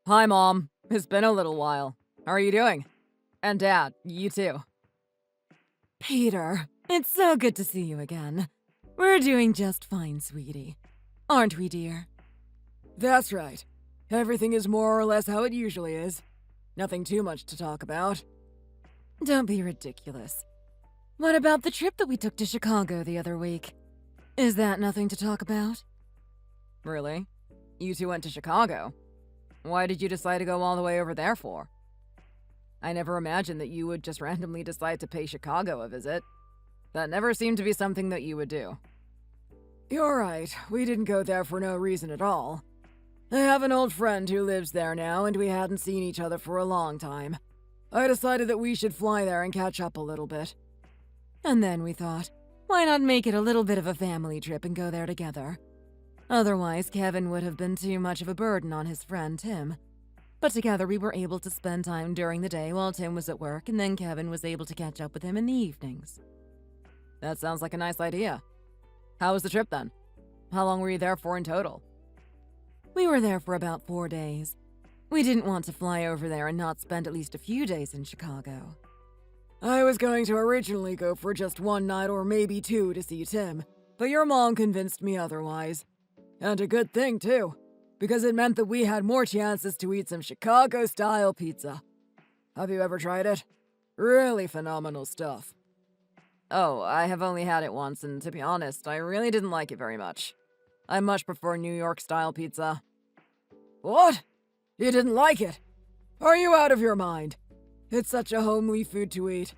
Hi, Mom. It's been a little while. How are you doing? And Dad, you too. Peter, it's so good to see you again. We're doing just fine, sweetie. Aren't we, dear? That's right. Everything is more or less how it usually is. Nothing too much to talk about. Don't be ridiculous. What about the trip that we took to Chicago the other week? Is that nothing to talk about? Really? You two went to Chicago? Why did you decide to go all the way over there for? I never imagined that you would just randomly decide to pay Chicago a visit. That never seemed to be something that you would do. You're right. We didn't go there for no reason at all. I have an old friend who lives there now, and we hadn't seen each other for a long time. I decided that we should fly there and catch up a little bit. And then we thought, why not make it a little bit of a family trip and go there together? Otherwise, Kevin would have been too much of a burden on his friend Tim. But together we were able to spend time during the day while Tim was at work, and then Kevin was able to catch up with him in the evenings. That sounds like a nice idea. How was the trip then? How long were you there for in total? We were there for about 4 days. We didn't want to fly over there and not spend at least a few days in Chicago. I was going to originally go for just one night or maybe 2 to see Tim, but your mom convinced me otherwise. And a good thing, too, because it meant that we had more chances to eat some Chicago-style pizza. Have you ever tried it? Really phenomenal stuff. Oh, I have only had it once, and to be honest, I really didn't like it very much. I much prefer New York-style pizza. What? You didn't like it? Are you out of your mind? It's such a homely food to eat,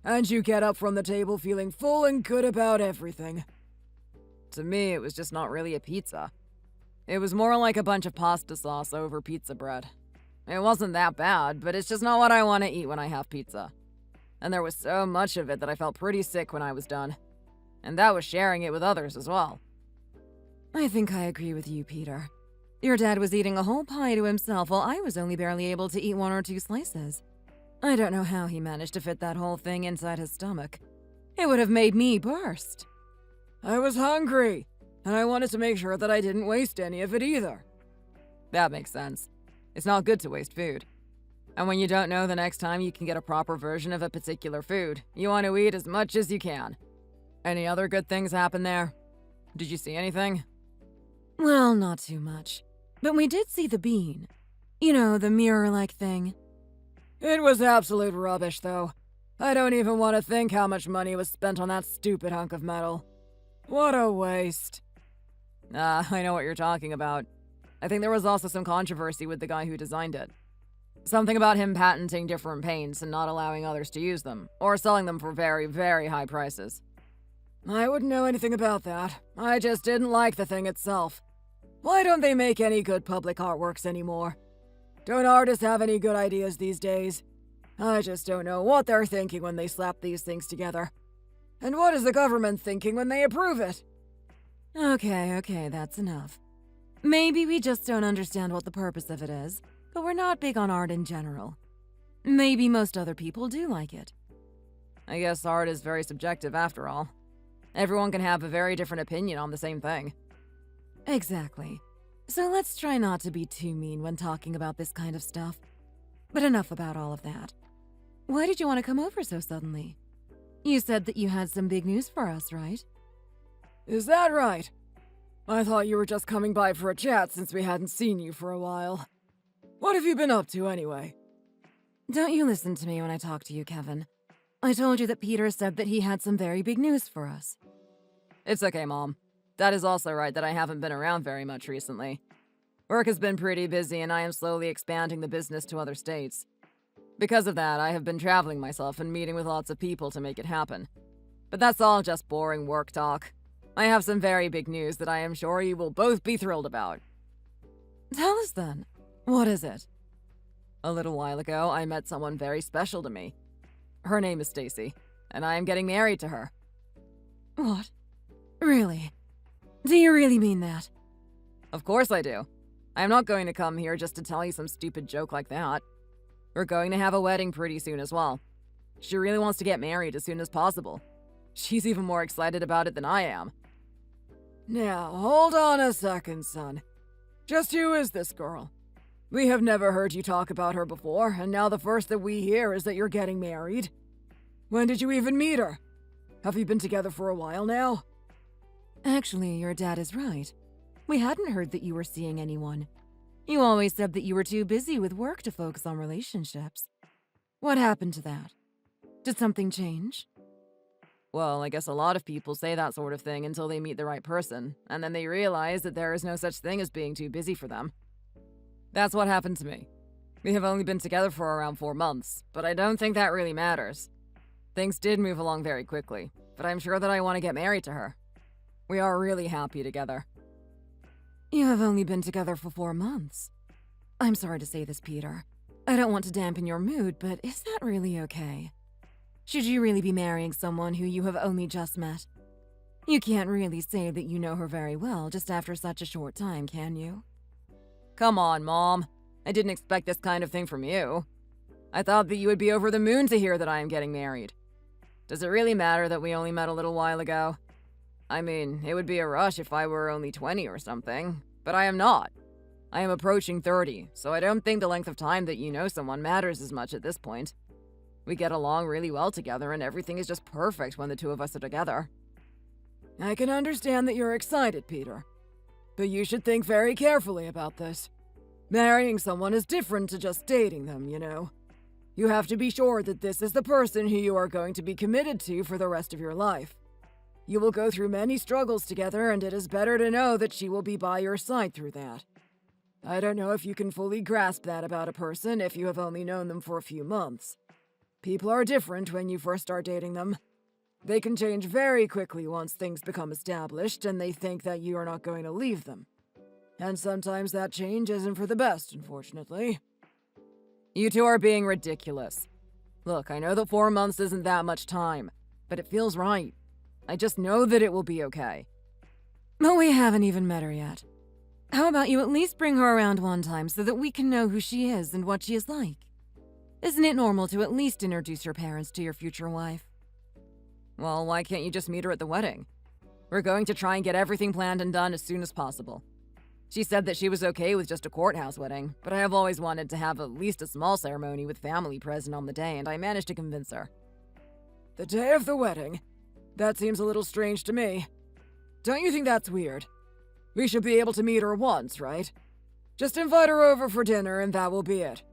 and you get up from the table feeling full and good about everything. To me, it was just not really a pizza. It was more like a bunch of pasta sauce over pizza bread. It wasn't that bad, but it's just not what I want to eat when I have pizza. And there was so much of it that I felt pretty sick when I was done. And that was sharing it with others as well. I think I agree with you, Peter. Your dad was eating a whole pie to himself while I was only barely able to eat 1 or 2 slices. I don't know how he managed to fit that whole thing inside his stomach. It would have made me burst. I was hungry, and I wanted to make sure that I didn't waste any of it either. That makes sense. It's not good to waste food. And when you don't know the next time you can get a proper version of a particular food, you want to eat as much as you can. Any other good things happen there? Did you see anything? Well, not too much. But we did see the bean. You know, the mirror-like thing. It was absolute rubbish, though. I don't even want to think how much money was spent on that stupid hunk of metal. What a waste. I know what you're talking about. I think there was also some controversy with the guy who designed it. Something about him patenting different paints and not allowing others to use them, or selling them for very, very high prices. I wouldn't know anything about that. I just didn't like the thing itself. Why don't they make any good public artworks anymore? Don't artists have any good ideas these days? I just don't know what they're thinking when they slap these things together. And what is the government thinking when they approve it? Okay, that's enough. Maybe we just don't understand what the purpose of it is, but we're not big on art in general. Maybe most other people do like it. I guess art is very subjective after all. Everyone can have a very different opinion on the same thing. Exactly. So let's try not to be too mean when talking about this kind of stuff. But enough about all of that. Why did you want to come over so suddenly? You said that you had some big news for us, right? Is that right? I thought you were just coming by for a chat since we hadn't seen you for a while. What have you been up to anyway? Don't you listen to me when I talk to you, Kevin. I told you that Peter said that he had some very big news for us. It's okay, Mom. That is also right that I haven't been around very much recently. Work has been pretty busy and I am slowly expanding the business to other states. Because of that, I have been traveling myself and meeting with lots of people to make it happen. But that's all just boring work talk. I have some very big news that I am sure you will both be thrilled about. Tell us then. What is it? A little while ago, I met someone very special to me. Her name is Stacy, and I am getting married to her. What? Really? Do you really mean that? Of course I do. I am not going to come here just to tell you some stupid joke like that. We're going to have a wedding pretty soon as well. She really wants to get married as soon as possible. She's even more excited about it than I am. Now, hold on a second, son. Just who is this girl? We have never heard you talk about her before, and now the first that we hear is that you're getting married. When did you even meet her? Have you been together for a while now? Actually, your dad is right. We hadn't heard that you were seeing anyone. You always said that you were too busy with work to focus on relationships. What happened to that? Did something change? Well, I guess a lot of people say that sort of thing until they meet the right person, and then they realize that there is no such thing as being too busy for them. That's what happened to me. We have only been together for around 4 months, but I don't think that really matters. Things did move along very quickly, but I'm sure that I want to get married to her. We are really happy together. You have only been together for 4 months. I'm sorry to say this, Peter. I don't want to dampen your mood, but is that really okay? Should you really be marrying someone who you have only just met? You can't really say that you know her very well just after such a short time, can you? Come on, Mom. I didn't expect this kind of thing from you. I thought that you would be over the moon to hear that I am getting married. Does it really matter that we only met a little while ago? I mean, it would be a rush if I were only 20 or something, but I am not. I am approaching 30, so I don't think the length of time that you know someone matters as much at this point. We get along really well together, and everything is just perfect when the two of us are together. I can understand that you're excited, Peter. But you should think very carefully about this. Marrying someone is different to just dating them, you know. You have to be sure that this is the person who you are going to be committed to for the rest of your life. You will go through many struggles together, and it is better to know that she will be by your side through that. I don't know if you can fully grasp that about a person if you have only known them for a few months. People are different when you first start dating them. They can change very quickly once things become established and they think that you are not going to leave them. And sometimes that change isn't for the best, unfortunately. You two are being ridiculous. Look, I know that 4 months isn't that much time, but it feels right. I just know that it will be okay. But we haven't even met her yet. How about you at least bring her around one time so that we can know who she is and what she is like? Isn't it normal to at least introduce your parents to your future wife? Well, why can't you just meet her at the wedding? We're going to try and get everything planned and done as soon as possible. She said that she was okay with just a courthouse wedding, but I have always wanted to have at least a small ceremony with family present on the day, and I managed to convince her. The day of the wedding? That seems a little strange to me. Don't you think that's weird? We should be able to meet her once, right? Just invite her over for dinner and that will be it.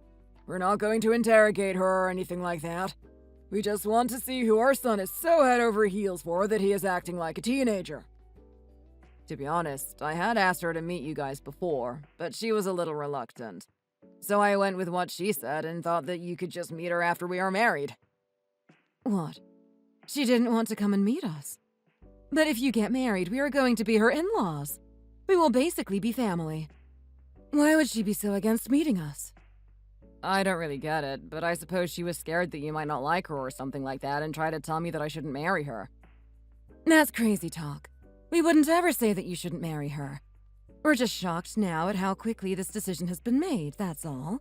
We're not going to interrogate her or anything like that. We just want to see who our son is so head over heels for that he is acting like a teenager. To be honest, I had asked her to meet you guys before, but she was a little reluctant. So I went with what she said and thought that you could just meet her after we are married. What? She didn't want to come and meet us. But if you get married, we are going to be her in-laws. We will basically be family. Why would she be so against meeting us? I don't really get it, but I suppose she was scared that you might not like her or something like that and tried to tell me that I shouldn't marry her. That's crazy talk. We wouldn't ever say that you shouldn't marry her. We're just shocked now at how quickly this decision has been made, that's all.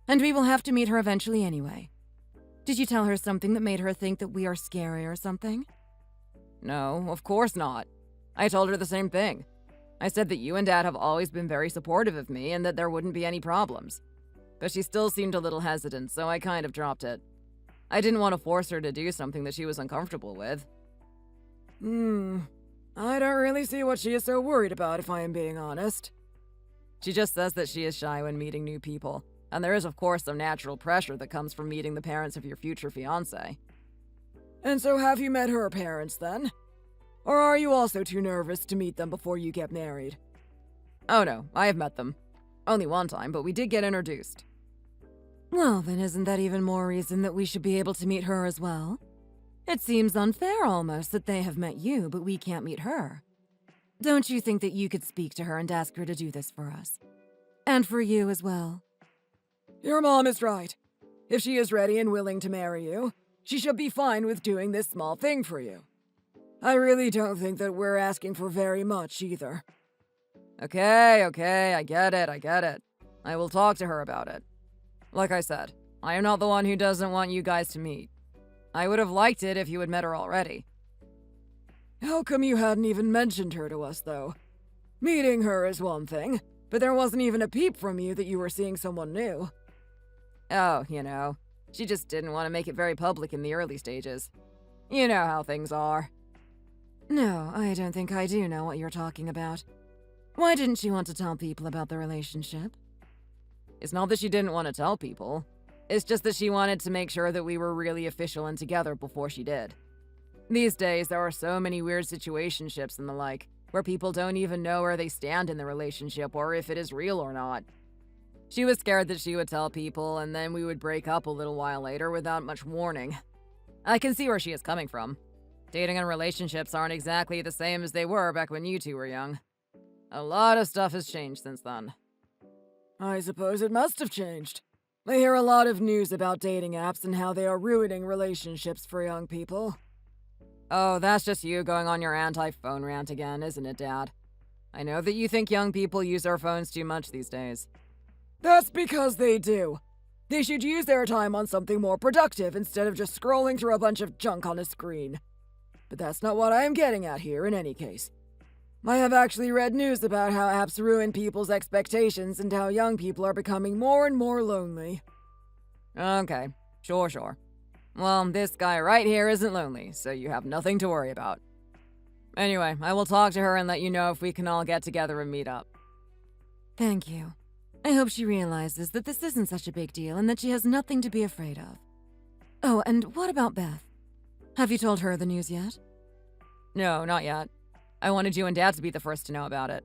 And we will have to meet her eventually anyway. Did you tell her something that made her think that we are scary or something? No, of course not. I told her the same thing. I said that you and Dad have always been very supportive of me and that there wouldn't be any problems. But she still seemed a little hesitant, so I kind of dropped it. I didn't want to force her to do something that she was uncomfortable with. I don't really see what she is so worried about, if I am being honest. She just says that she is shy when meeting new people, and there is of course some natural pressure that comes from meeting the parents of your future fiancé. And so have you met her parents then? Or are you also too nervous to meet them before you get married? Oh no, I have met them. Only one time, but we did get introduced. Well, then isn't that even more reason that we should be able to meet her as well? It seems unfair almost that they have met you, but we can't meet her. Don't you think that you could speak to her and ask her to do this for us? And for you as well? Your mom is right. If she is ready and willing to marry you, she should be fine with doing this small thing for you. I really don't think that we're asking for very much either. Okay, I get it. I will talk to her about it. Like I said, I am not the one who doesn't want you guys to meet. I would have liked it if you had met her already. How come you hadn't even mentioned her to us, though? Meeting her is one thing, But there wasn't even a peep from you that you were seeing someone new. Oh, she just didn't want to make it very public in the early stages. You know how things are. No, I don't think I do know what you're talking about. Why didn't she want to tell people about the relationship? It's not that she didn't want to tell people. It's just that she wanted to make sure that we were really official and together before she did. These days, there are so many weird situationships and the like, where people don't even know where they stand in the relationship or if it is real or not. She was scared that she would tell people and then we would break up a little while later without much warning. I can see where she is coming from. Dating and relationships aren't exactly the same as they were back when you two were young. A lot of stuff has changed since then. I suppose it must have changed. I hear a lot of news about dating apps and how they are ruining relationships for young people. Oh, that's just you going on your anti-phone rant again, isn't it, Dad? I know that you think young people use their phones too much these days. That's because they do. They should use their time on something more productive instead of just scrolling through a bunch of junk on a screen. But that's not what I am getting at here in any case. I have actually read news about how apps ruin people's expectations and how young people are becoming more and more lonely. Okay, sure. Well, this guy right here isn't lonely, so you have nothing to worry about. Anyway, I will talk to her and let you know if we can all get together and meet up. Thank you. I hope she realizes that this isn't such a big deal and that she has nothing to be afraid of. Oh, and what about Beth? Have you told her the news yet? No, not yet. I wanted you and Dad to be the first to know about it.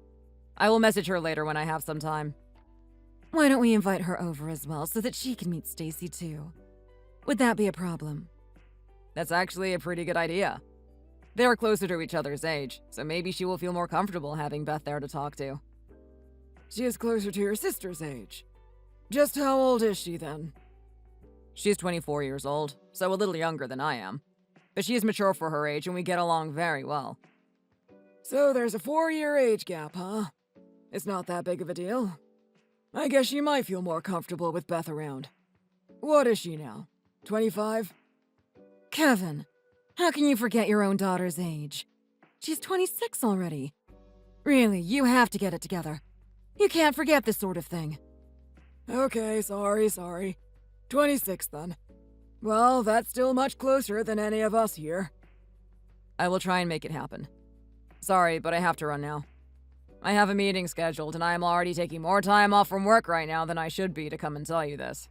I will message her later when I have some time. Why don't we invite her over as well so that she can meet Stacy too? Would that be a problem? That's actually a pretty good idea. They're closer to each other's age, so maybe she will feel more comfortable having Beth there to talk to. She is closer to your sister's age. Just how old is she then? She's 24 years old, so a little younger than I am. But she is mature for her age and we get along very well. So there's a 4-year age gap, huh? It's not that big of a deal. I guess she might feel more comfortable with Beth around. What is she now? 25? Kevin, how can you forget your own daughter's age? She's 26 already. Really, you have to get it together. You can't forget this sort of thing. Okay, sorry. 26 then. Well, that's still much closer than any of us here. I will try and make it happen. Sorry, but I have to run now. I have a meeting scheduled and I am already taking more time off from work right now than I should be to come and tell you this.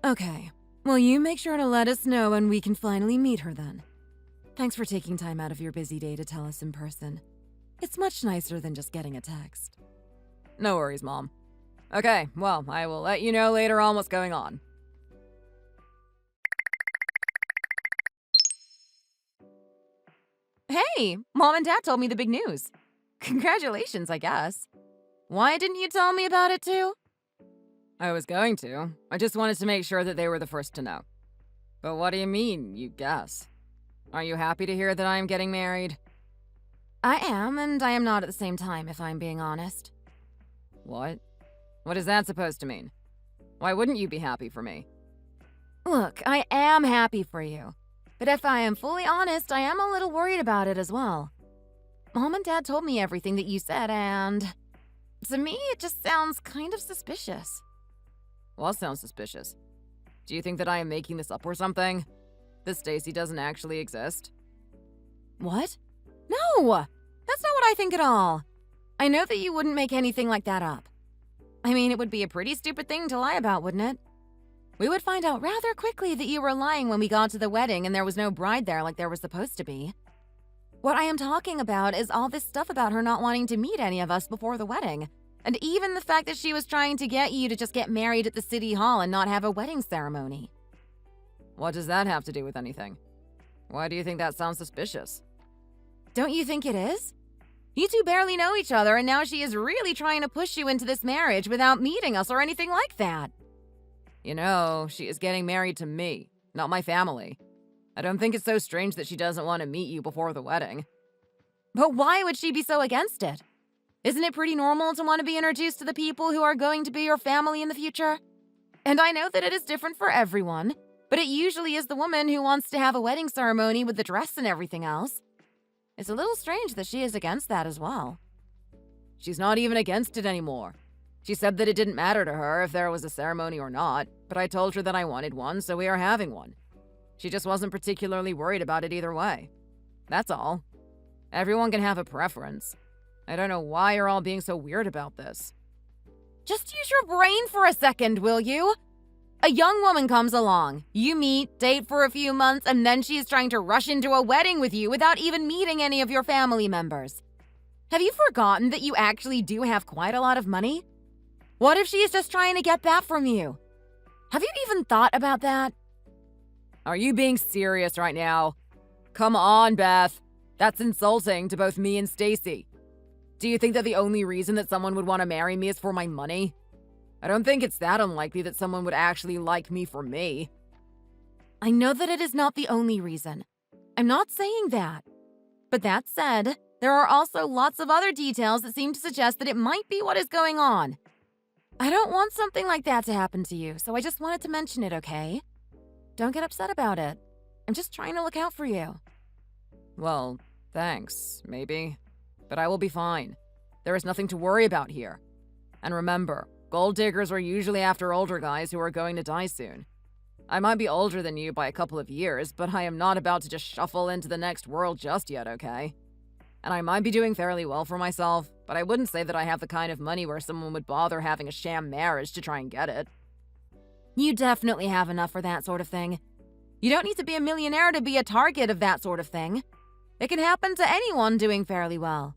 Okay. Well, you make sure to let us know when we can finally meet her then. Thanks for taking time out of your busy day to tell us in person. It's much nicer than just getting a text. No worries, Mom. Okay, well, I will let you know later on what's going on. Hey, Mom and Dad told me the big news. Congratulations, I guess. Why didn't you tell me about it too? I was going to. I just wanted to make sure that they were the first to know. But what do you mean, you guess? Are you happy to hear that I am getting married? I am, and I am not at the same time, if I'm being honest. What? What is that supposed to mean? Why wouldn't you be happy for me? Look, I am happy for you. But if I am fully honest, I am a little worried about it as well. Mom and Dad told me everything that you said, and to me, it just sounds kind of suspicious. What sounds suspicious? Do you think that I am making this up or something? That Stacy doesn't actually exist? What? No! That's not what I think at all. I know that you wouldn't make anything like that up. I mean, it would be a pretty stupid thing to lie about, wouldn't it? We would find out rather quickly that you were lying when we got to the wedding and there was no bride there like there was supposed to be. What I am talking about is all this stuff about her not wanting to meet any of us before the wedding. And even the fact that she was trying to get you to just get married at the city hall and not have a wedding ceremony. What does that have to do with anything? Why do you think that sounds suspicious? Don't you think it is? You two barely know each other and now she is really trying to push you into this marriage without meeting us or anything like that. You know, she is getting married to me, not my family. I don't think it's so strange that she doesn't want to meet you before the wedding. But why would she be so against it? Isn't it pretty normal to want to be introduced to the people who are going to be your family in the future? And I know that it is different for everyone, but it usually is the woman who wants to have a wedding ceremony with the dress and everything else. It's a little strange that she is against that as well. She's not even against it anymore. She said that it didn't matter to her if there was a ceremony or not, but I told her that I wanted one, so we are having one. She just wasn't particularly worried about it either way. That's all. Everyone can have a preference. I don't know why you're all being so weird about this. Just use your brain for a second, will you? A young woman comes along, you meet, date for a few months, and then she is trying to rush into a wedding with you without even meeting any of your family members. Have you forgotten that you actually do have quite a lot of money? What if she is just trying to get that from you? Have you even thought about that? Are you being serious right now? Come on, Beth. That's insulting to both me and Stacy. Do you think that the only reason that someone would want to marry me is for my money? I don't think it's that unlikely that someone would actually like me for me. I know that it is not the only reason. I'm not saying that. But that said, there are also lots of other details that seem to suggest that it might be what is going on. I don't want something like that to happen to you, so I just wanted to mention it, okay? Don't get upset about it. I'm just trying to look out for you. Well, thanks, maybe. But I will be fine. There is nothing to worry about here. And remember, gold diggers are usually after older guys who are going to die soon. I might be older than you by a couple of years, but I am not about to just shuffle into the next world just yet, okay? And I might be doing fairly well for myself, but I wouldn't say that I have the kind of money where someone would bother having a sham marriage to try and get it. You definitely have enough for that sort of thing. You don't need to be a millionaire to be a target of that sort of thing. It can happen to anyone doing fairly well.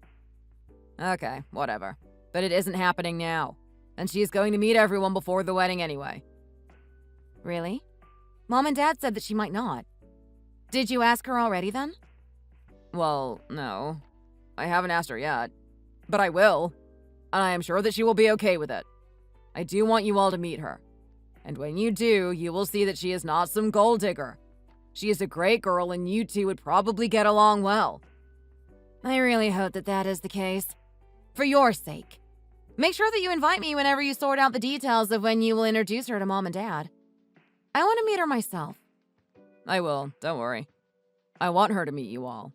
Okay, whatever. But it isn't happening now. And she's going to meet everyone before the wedding anyway. Really? Mom and Dad said that she might not. Did you ask her already then? Well, no. I haven't asked her yet. But I will. And I am sure that she will be okay with it. I do want you all to meet her. And when you do, you will see that she is not some gold digger. She is a great girl and you two would probably get along well. I really hope that that is the case. For your sake. Make sure that you invite me whenever you sort out the details of when you will introduce her to Mom and Dad. I want to meet her myself. I will, don't worry. I want her to meet you all.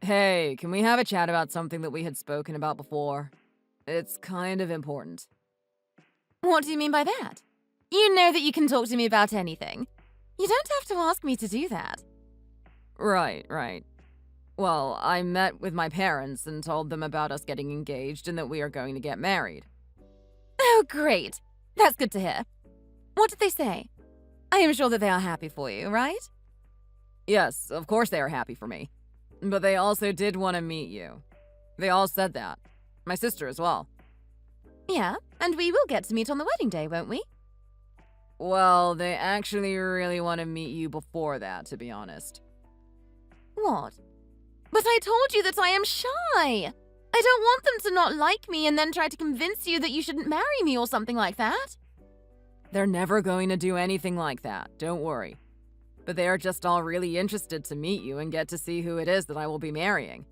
Hey, can we have a chat about something that we had spoken about before? It's kind of important. What do you mean by that? You know that you can talk to me about anything. You don't have to ask me to do that. Right. Well, I met with my parents and told them about us getting engaged and that we are going to get married. Oh, great. That's good to hear. What did they say? I am sure that they are happy for you, right? Yes, of course they are happy for me. But they also did want to meet you. They all said that. My sister as well. Yeah, and we will get to meet on the wedding day, won't we? Well, they actually really want to meet you before that, to be honest. What? But I told you that I am shy. I don't want them to not like me and then try to convince you that you shouldn't marry me or something like that. They're never going to do anything like that, don't worry. But they are just all really interested to meet you and get to see who it is that I will be marrying.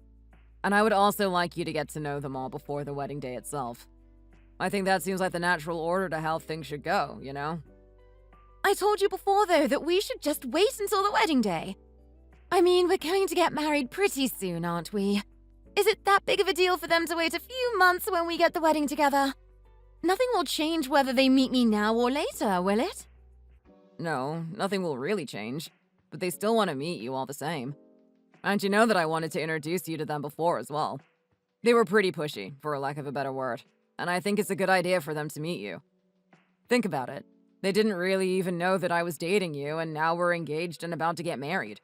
And I would also like you to get to know them all before the wedding day itself. I think that seems like the natural order to how things should go, you know? I told you before, though, that we should just wait until the wedding day. I mean, we're going to get married pretty soon, aren't we? Is it that big of a deal for them to wait a few months when we get the wedding together? Nothing will change whether they meet me now or later, will it? No, nothing will really change. But they still want to meet you all the same. And you know that I wanted to introduce you to them before as well. They were pretty pushy, for lack of a better word. And I think it's a good idea for them to meet you. Think about it. They didn't really even know that I was dating you, and now we're engaged and about to get married.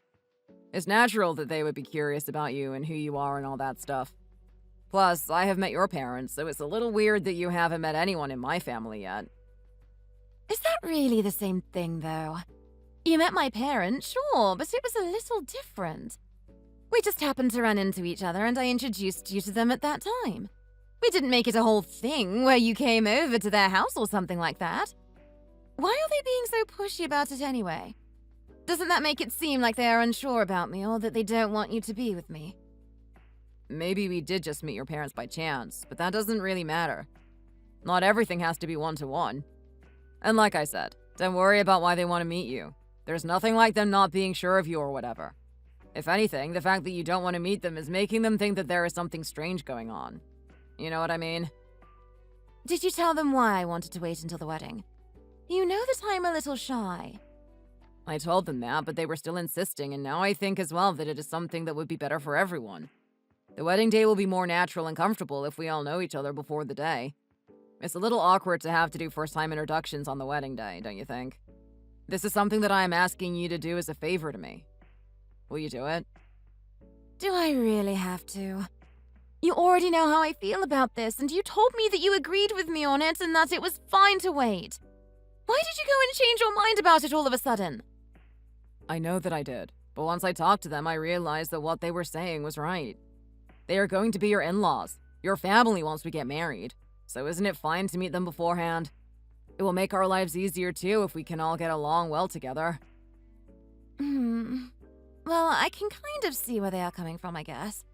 It's natural that they would be curious about you and who you are and all that stuff. Plus, I have met your parents, so it's a little weird that you haven't met anyone in my family yet. Is that really the same thing, though? You met my parents, sure, but it was a little different. We just happened to run into each other and I introduced you to them at that time. We didn't make it a whole thing where you came over to their house or something like that. Why are they being so pushy about it anyway? Doesn't that make it seem like they are unsure about me or that they don't want you to be with me? Maybe we did just meet your parents by chance, but that doesn't really matter. Not everything has to be one-to-one. And like I said, don't worry about why they want to meet you. There's nothing like them not being sure of you or whatever. If anything, the fact that you don't want to meet them is making them think that there is something strange going on. You know what I mean? Did you tell them why I wanted to wait until the wedding? You know that I'm a little shy. I told them that, but they were still insisting, and now I think as well that it is something that would be better for everyone. The wedding day will be more natural and comfortable if we all know each other before the day. It's a little awkward to have to do first-time introductions on the wedding day, don't you think? This is something that I am asking you to do as a favor to me. Will you do it? Do I really have to? You already know how I feel about this, and you told me that you agreed with me on it and that it was fine to wait. Why did you go and change your mind about it all of a sudden? I know that I did, but once I talked to them, I realized that what they were saying was right. They are going to be your in-laws, your family once we get married, so isn't it fine to meet them beforehand? It will make our lives easier too if we can all get along well together. Well, I can kind of see where they are coming from, I guess.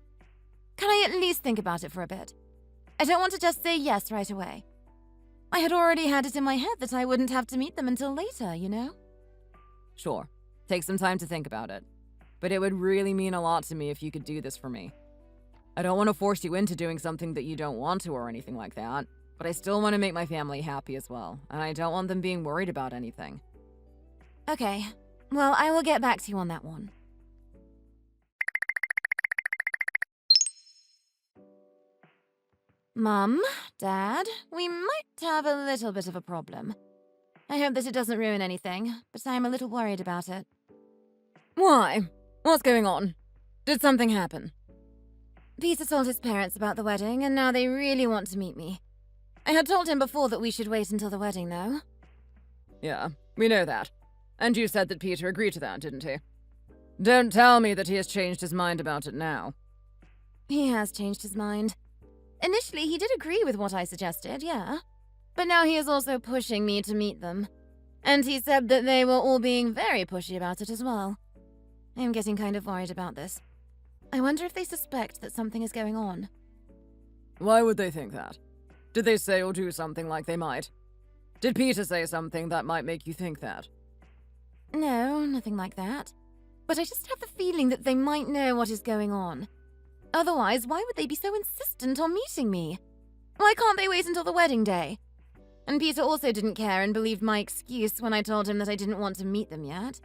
Can I at least think about it for a bit? I don't want to just say yes right away. I had already had it in my head that I wouldn't have to meet them until later, you know? Sure, take some time to think about it. But it would really mean a lot to me if you could do this for me. I don't want to force you into doing something that you don't want to or anything like that, but I still want to make my family happy as well, and I don't want them being worried about anything. Okay, well, I will get back to you on that one. Mum, Dad, we might have a little bit of a problem. I hope that it doesn't ruin anything, but I'm a little worried about it. Why? What's going on? Did something happen? Peter told his parents about the wedding, and now they really want to meet me. I had told him before that we should wait until the wedding, though. Yeah, we know that. And you said that Peter agreed to that, didn't he? Don't tell me that he has changed his mind about it now. He has changed his mind. Initially, he did agree with what I suggested, yeah. But now he is also pushing me to meet them. And he said that they were all being very pushy about it as well. I am getting kind of worried about this. I wonder if they suspect that something is going on. Why would they think that? Did they say or do something like they might? Did Peter say something that might make you think that? No, nothing like that. But I just have the feeling that they might know what is going on. Otherwise, why would they be so insistent on meeting me? Why can't they wait until the wedding day? And Peter also didn't care and believed my excuse when I told him that I didn't want to meet them yet.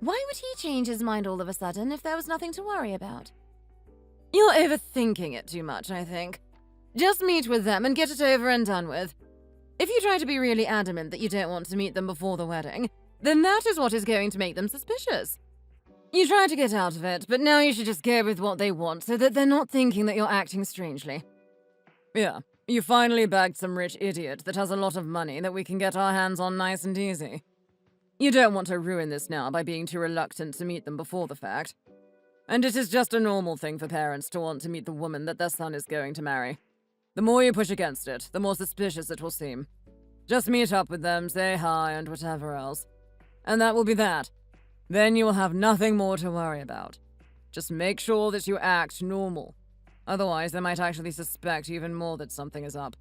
Why would he change his mind all of a sudden if there was nothing to worry about? You're overthinking it too much, I think. Just meet with them and get it over and done with. If you try to be really adamant that you don't want to meet them before the wedding, then that is what is going to make them suspicious. You try to get out of it, but now you should just go with what they want so that they're not thinking that you're acting strangely. Yeah, you finally bagged some rich idiot that has a lot of money that we can get our hands on nice and easy. You don't want to ruin this now by being too reluctant to meet them before the fact. And it is just a normal thing for parents to want to meet the woman that their son is going to marry. The more you push against it, the more suspicious it will seem. Just meet up with them, say hi, and whatever else. And that will be that. Then you will have nothing more to worry about. Just make sure that you act normal. Otherwise, they might actually suspect even more that something is up.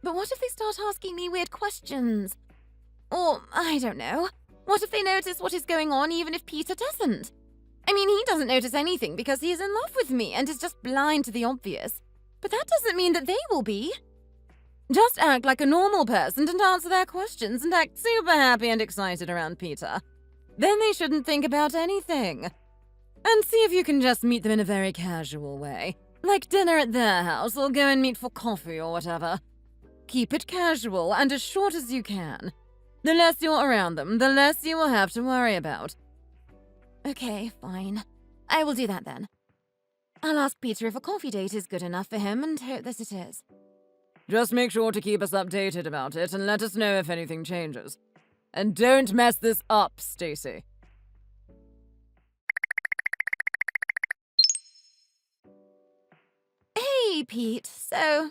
But what if they start asking me weird questions? Or, I don't know, what if they notice what is going on even if Peter doesn't? I mean, he doesn't notice anything because he is in love with me and is just blind to the obvious. But that doesn't mean that they will be. Just act like a normal person and answer their questions and act super happy and excited around Peter. Then they shouldn't think about anything. And see if you can just meet them in a very casual way. Like dinner at their house or go and meet for coffee or whatever. Keep it casual and as short as you can. The less you're around them, the less you will have to worry about. Okay, fine. I will do that then. I'll ask Peter if a coffee date is good enough for him and hope that it is. Just make sure to keep us updated about it and let us know if anything changes. And don't mess this up, Stacy. Hey, Pete. So,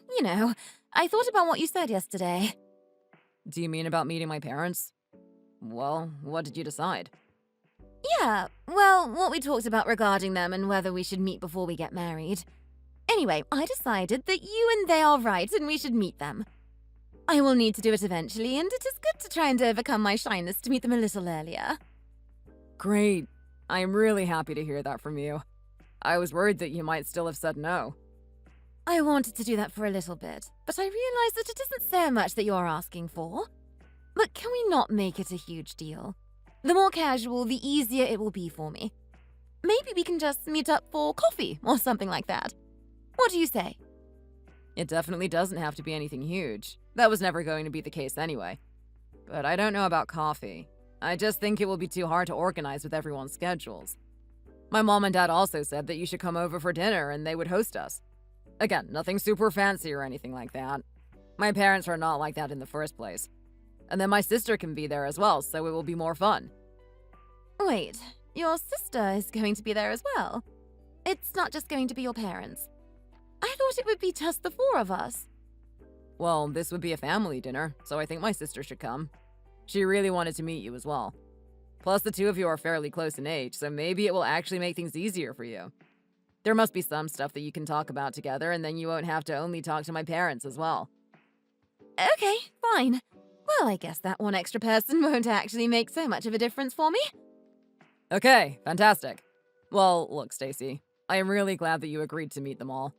I thought about what you said yesterday. Do you mean about meeting my parents? Well, what did you decide? Yeah, well, what we talked about regarding them and whether we should meet before we get married. Anyway, I decided that you and they are right and we should meet them. I will need to do it eventually, and it is good to try and overcome my shyness to meet them a little earlier. Great. I am really happy to hear that from you. I was worried that you might still have said no. I wanted to do that for a little bit, but I realized that it isn't so much that you're asking for. But can we not make it a huge deal? The more casual, the easier it will be for me. Maybe we can just meet up for coffee or something like that. What do you say? It definitely doesn't have to be anything huge. That was never going to be the case anyway. But I don't know about coffee. I just think it will be too hard to organize with everyone's schedules. My mom and dad also said that you should come over for dinner and they would host us. Again, nothing super fancy or anything like that. My parents are not like that in the first place. And then my sister can be there as well, so it will be more fun. Wait, your sister is going to be there as well? It's not just going to be your parents. I thought it would be just the four of us. Well, this would be a family dinner, so I think my sister should come. She really wanted to meet you as well. Plus, the two of you are fairly close in age, so maybe it will actually make things easier for you. There must be some stuff that you can talk about together, and then you won't have to only talk to my parents as well. Okay, fine. Well, I guess that one extra person won't actually make so much of a difference for me. Okay, fantastic. Well, look, Stacy, I am really glad that you agreed to meet them all.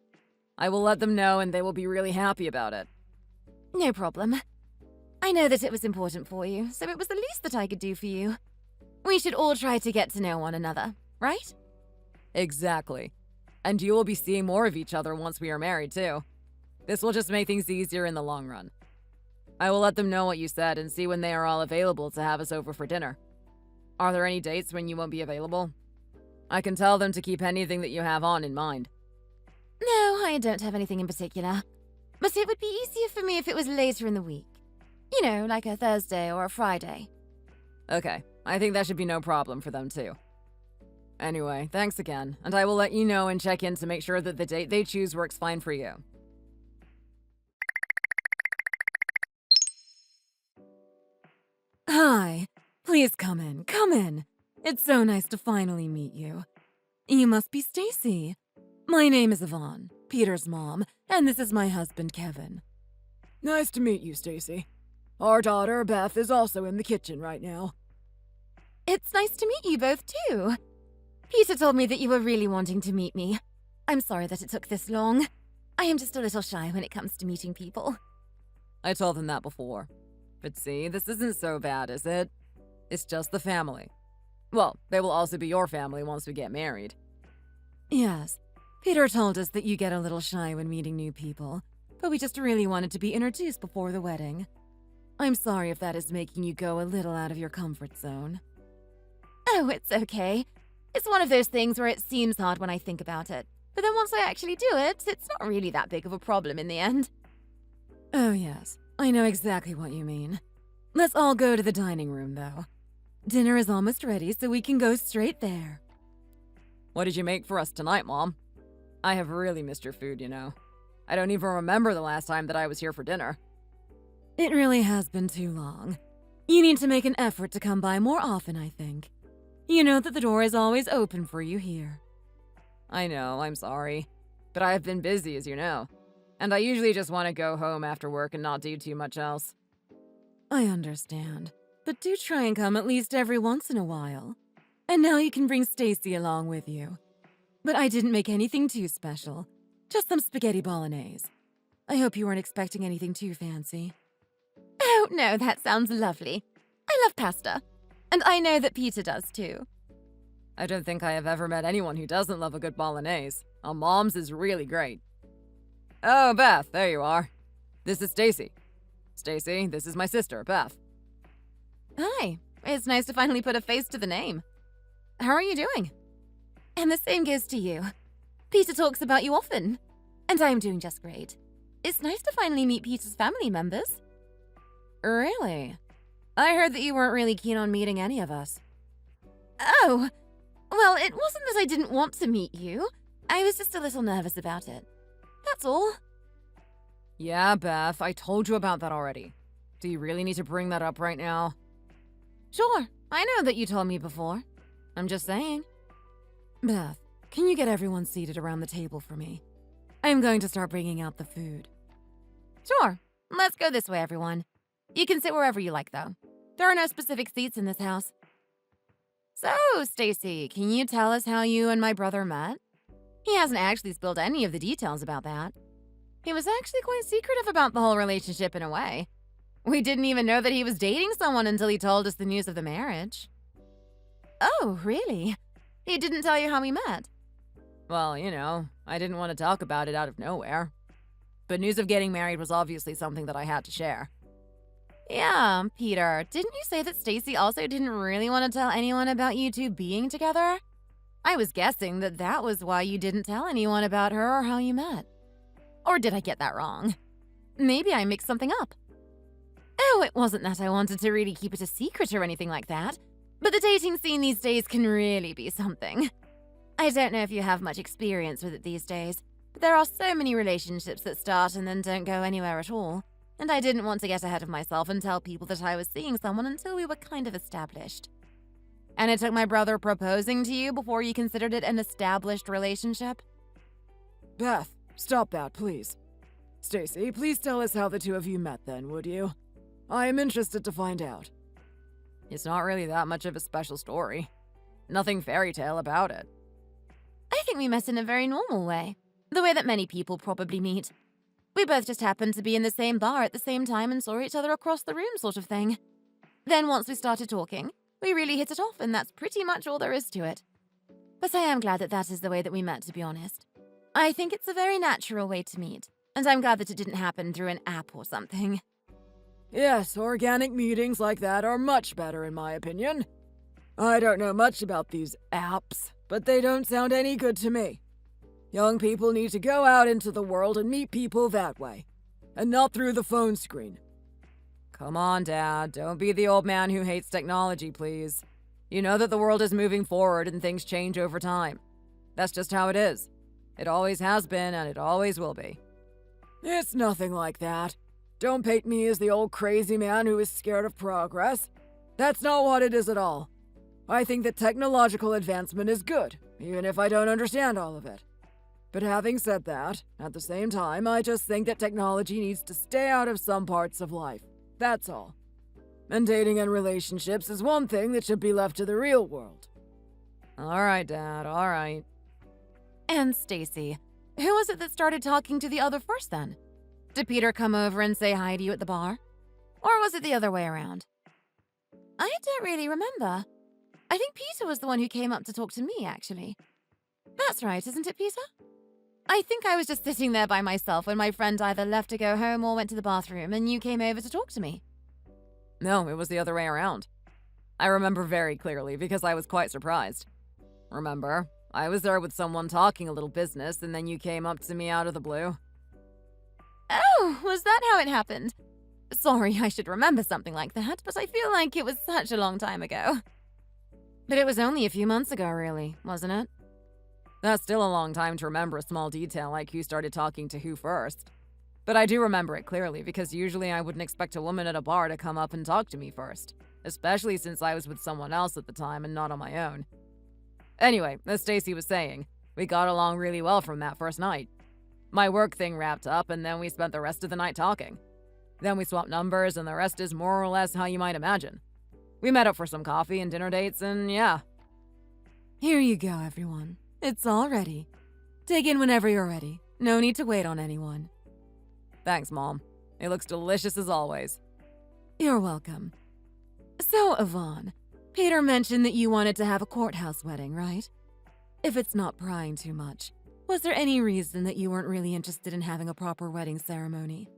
I will let them know, and they will be really happy about it. No problem. I know that it was important for you, so it was the least that I could do for you. We should all try to get to know one another, right? Exactly. And you will be seeing more of each other once we are married, too. This will just make things easier in the long run. I will let them know what you said and see when they are all available to have us over for dinner. Are there any dates when you won't be available? I can tell them to keep anything that you have on in mind. No, I don't have anything in particular. But it would be easier for me if it was later in the week. You know, like a Thursday or a Friday. Okay, I think that should be no problem for them, too. Anyway, thanks again, and I will let you know and check in to make sure that the date they choose works fine for you. Hi. Please come in, come in. It's so nice to finally meet you. You must be Stacy. My name is Yvonne, Peter's mom, and this is my husband, Kevin. Nice to meet you, Stacy. Our daughter, Beth, is also in the kitchen right now. It's nice to meet you both, too. Peter told me that you were really wanting to meet me. I'm sorry that it took this long. I am just a little shy when it comes to meeting people. I told them that before. But see, this isn't so bad, is it? It's just the family. Well, they will also be your family once we get married. Yes, Peter told us that you get a little shy when meeting new people, but we just really wanted to be introduced before the wedding. I'm sorry if that is making you go a little out of your comfort zone. Oh, it's okay. It's one of those things where it seems hard when I think about it. But then once I actually do it, it's not really that big of a problem in the end. Oh yes, I know exactly what you mean. Let's all go to the dining room, though. Dinner is almost ready, so we can go straight there. What did you make for us tonight, Mom? I have really missed your food, you know. I don't even remember the last time that I was here for dinner. It really has been too long. You need to make an effort to come by more often, I think. You know that the door is always open for you here. I know, I'm sorry. But I have been busy, as you know. And I usually just want to go home after work and not do too much else. I understand. But do try and come at least every once in a while. And now you can bring Stacy along with you. But I didn't make anything too special. Just some spaghetti bolognese. I hope you weren't expecting anything too fancy. Oh, no, that sounds lovely. I love pasta. And I know that Peter does too. I don't think I have ever met anyone who doesn't love a good bolognese. Our mom's is really great. Oh, Beth, there you are. This is Stacy. Stacy, this is my sister, Beth. Hi. It's nice to finally put a face to the name. How are you doing? And the same goes to you. Peter talks about you often. And I'm doing just great. It's nice to finally meet Peter's family members. Really? I heard that you weren't really keen on meeting any of us. Oh, well, it wasn't that I didn't want to meet you. I was just a little nervous about it. That's all. Yeah, Beth, I told you about that already. Do you really need to bring that up right now? Sure, I know that you told me before. I'm just saying. Beth, can you get everyone seated around the table for me? I'm going to start bringing out the food. Sure, let's go this way, everyone. You can sit wherever you like, though. There are no specific seats in this house. So, Stacy, can you tell us how you and my brother met? He hasn't actually spilled any of the details about that. He was actually quite secretive about the whole relationship in a way. We didn't even know that he was dating someone until he told us the news of the marriage. Oh, really? He didn't tell you how we met? Well, I didn't want to talk about it out of nowhere. But news of getting married was obviously something that I had to share. Yeah, Peter, didn't you say that Stacy also didn't really want to tell anyone about you two being together? I was guessing that that was why you didn't tell anyone about her or how you met. Or did I get that wrong? Maybe I mixed something up. Oh, it wasn't that I wanted to really keep it a secret or anything like that, but the dating scene these days can really be something. I don't know if you have much experience with it these days, but there are so many relationships that start and then don't go anywhere at all, and I didn't want to get ahead of myself and tell people that I was seeing someone until we were kind of established. And it took my brother proposing to you before you considered it an established relationship? Beth, stop that, please. Stacy, please tell us how the two of you met then, would you? I am interested to find out. It's not really that much of a special story. Nothing fairy tale about it. I think we met in a very normal way. The way that many people probably meet. We both just happened to be in the same bar at the same time and saw each other across the room sort of thing. Then once we started talking, we really hit it off, and that's pretty much all there is to it. But I am glad that that is the way that we met, to be honest. I think it's a very natural way to meet, and I'm glad that it didn't happen through an app or something. Yes, organic meetings like that are much better in my opinion. I don't know much about these apps, but they don't sound any good to me. Young people need to go out into the world and meet people that way, and not through the phone screen. Come on, Dad. Don't be the old man who hates technology, please. You know that the world is moving forward and things change over time. That's just how it is. It always has been and it always will be. It's nothing like that. Don't paint me as the old crazy man who is scared of progress. That's not what it is at all. I think that technological advancement is good, even if I don't understand all of it. But having said that, at the same time, I just think that technology needs to stay out of some parts of life. That's all. And dating and relationships is one thing that should be left to the real world. All right, Dad, all right. And Stacy, who was it that started talking to the other first then? Did Peter come over and say hi to you at the bar? Or was it the other way around? I don't really remember. I think Peter was the one who came up to talk to me, actually. That's right, isn't it, Peter? I think I was just sitting there by myself when my friend either left to go home or went to the bathroom, and you came over to talk to me. No, it was the other way around. I remember very clearly because I was quite surprised. Remember, I was there with someone talking a little business, and then you came up to me out of the blue. Oh, was that how it happened? Sorry, I should remember something like that, but I feel like it was such a long time ago. But it was only a few months ago, really, wasn't it? That's still a long time to remember a small detail like who started talking to who first. But I do remember it clearly because usually I wouldn't expect a woman at a bar to come up and talk to me first, especially since I was with someone else at the time and not on my own. Anyway, as Stacy was saying, we got along really well from that first night. My work thing wrapped up and then we spent the rest of the night talking. Then we swapped numbers and the rest is more or less how you might imagine. We met up for some coffee and dinner dates and yeah. Here you go, everyone. It's all ready. Dig in whenever you're ready. No need to wait on anyone. Thanks, Mom. It looks delicious as always. You're welcome. So, Yvonne, Peter mentioned that you wanted to have a courthouse wedding, right? If it's not prying too much, was there any reason that you weren't really interested in having a proper wedding ceremony?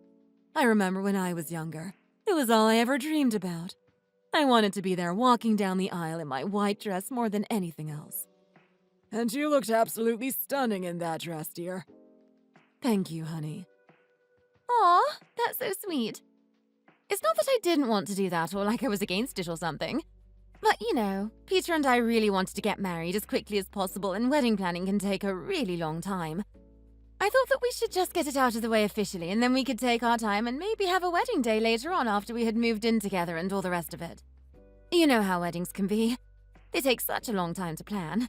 I remember when I was younger, it was all I ever dreamed about. I wanted to be there walking down the aisle in my white dress more than anything else. And you looked absolutely stunning in that dress, dear. Thank you, honey. Aw, that's so sweet. It's not that I didn't want to do that or like I was against it or something. But, you know, Peter and I really wanted to get married as quickly as possible, and wedding planning can take a really long time. I thought that we should just get it out of the way officially, and then we could take our time and maybe have a wedding day later on after we had moved in together and all the rest of it. You know how weddings can be. They take such a long time to plan.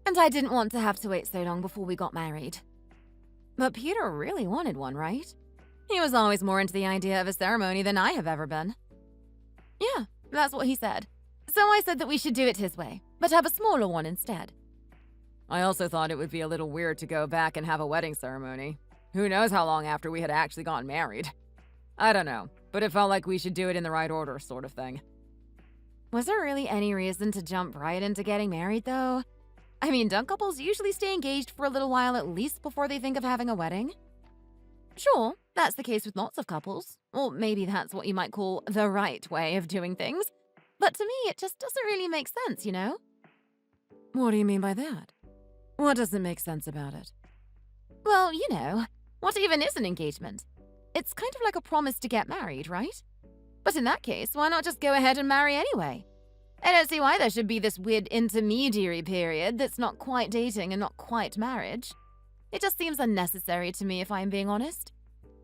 And I didn't want to have to wait so long before we got married. But Peter really wanted one, right? He was always more into the idea of a ceremony than I have ever been. Yeah, that's what he said. So I said that we should do it his way, but have a smaller one instead. I also thought it would be a little weird to go back and have a wedding ceremony. Who knows how long after we had actually gotten married. I don't know, but it felt like we should do it in the right order sort of thing. Was there really any reason to jump right into getting married, though? I mean, don't couples usually stay engaged for a little while at least before they think of having a wedding? Sure, that's the case with lots of couples. Or maybe that's what you might call the right way of doing things. But to me, it just doesn't really make sense, you know? What do you mean by that? What doesn't make sense about it? Well, you know, what even is an engagement? It's kind of like a promise to get married, right? But in that case, why not just go ahead and marry anyway? I don't see why there should be this weird intermediary period that's not quite dating and not quite marriage. It just seems unnecessary to me, if I'm being honest.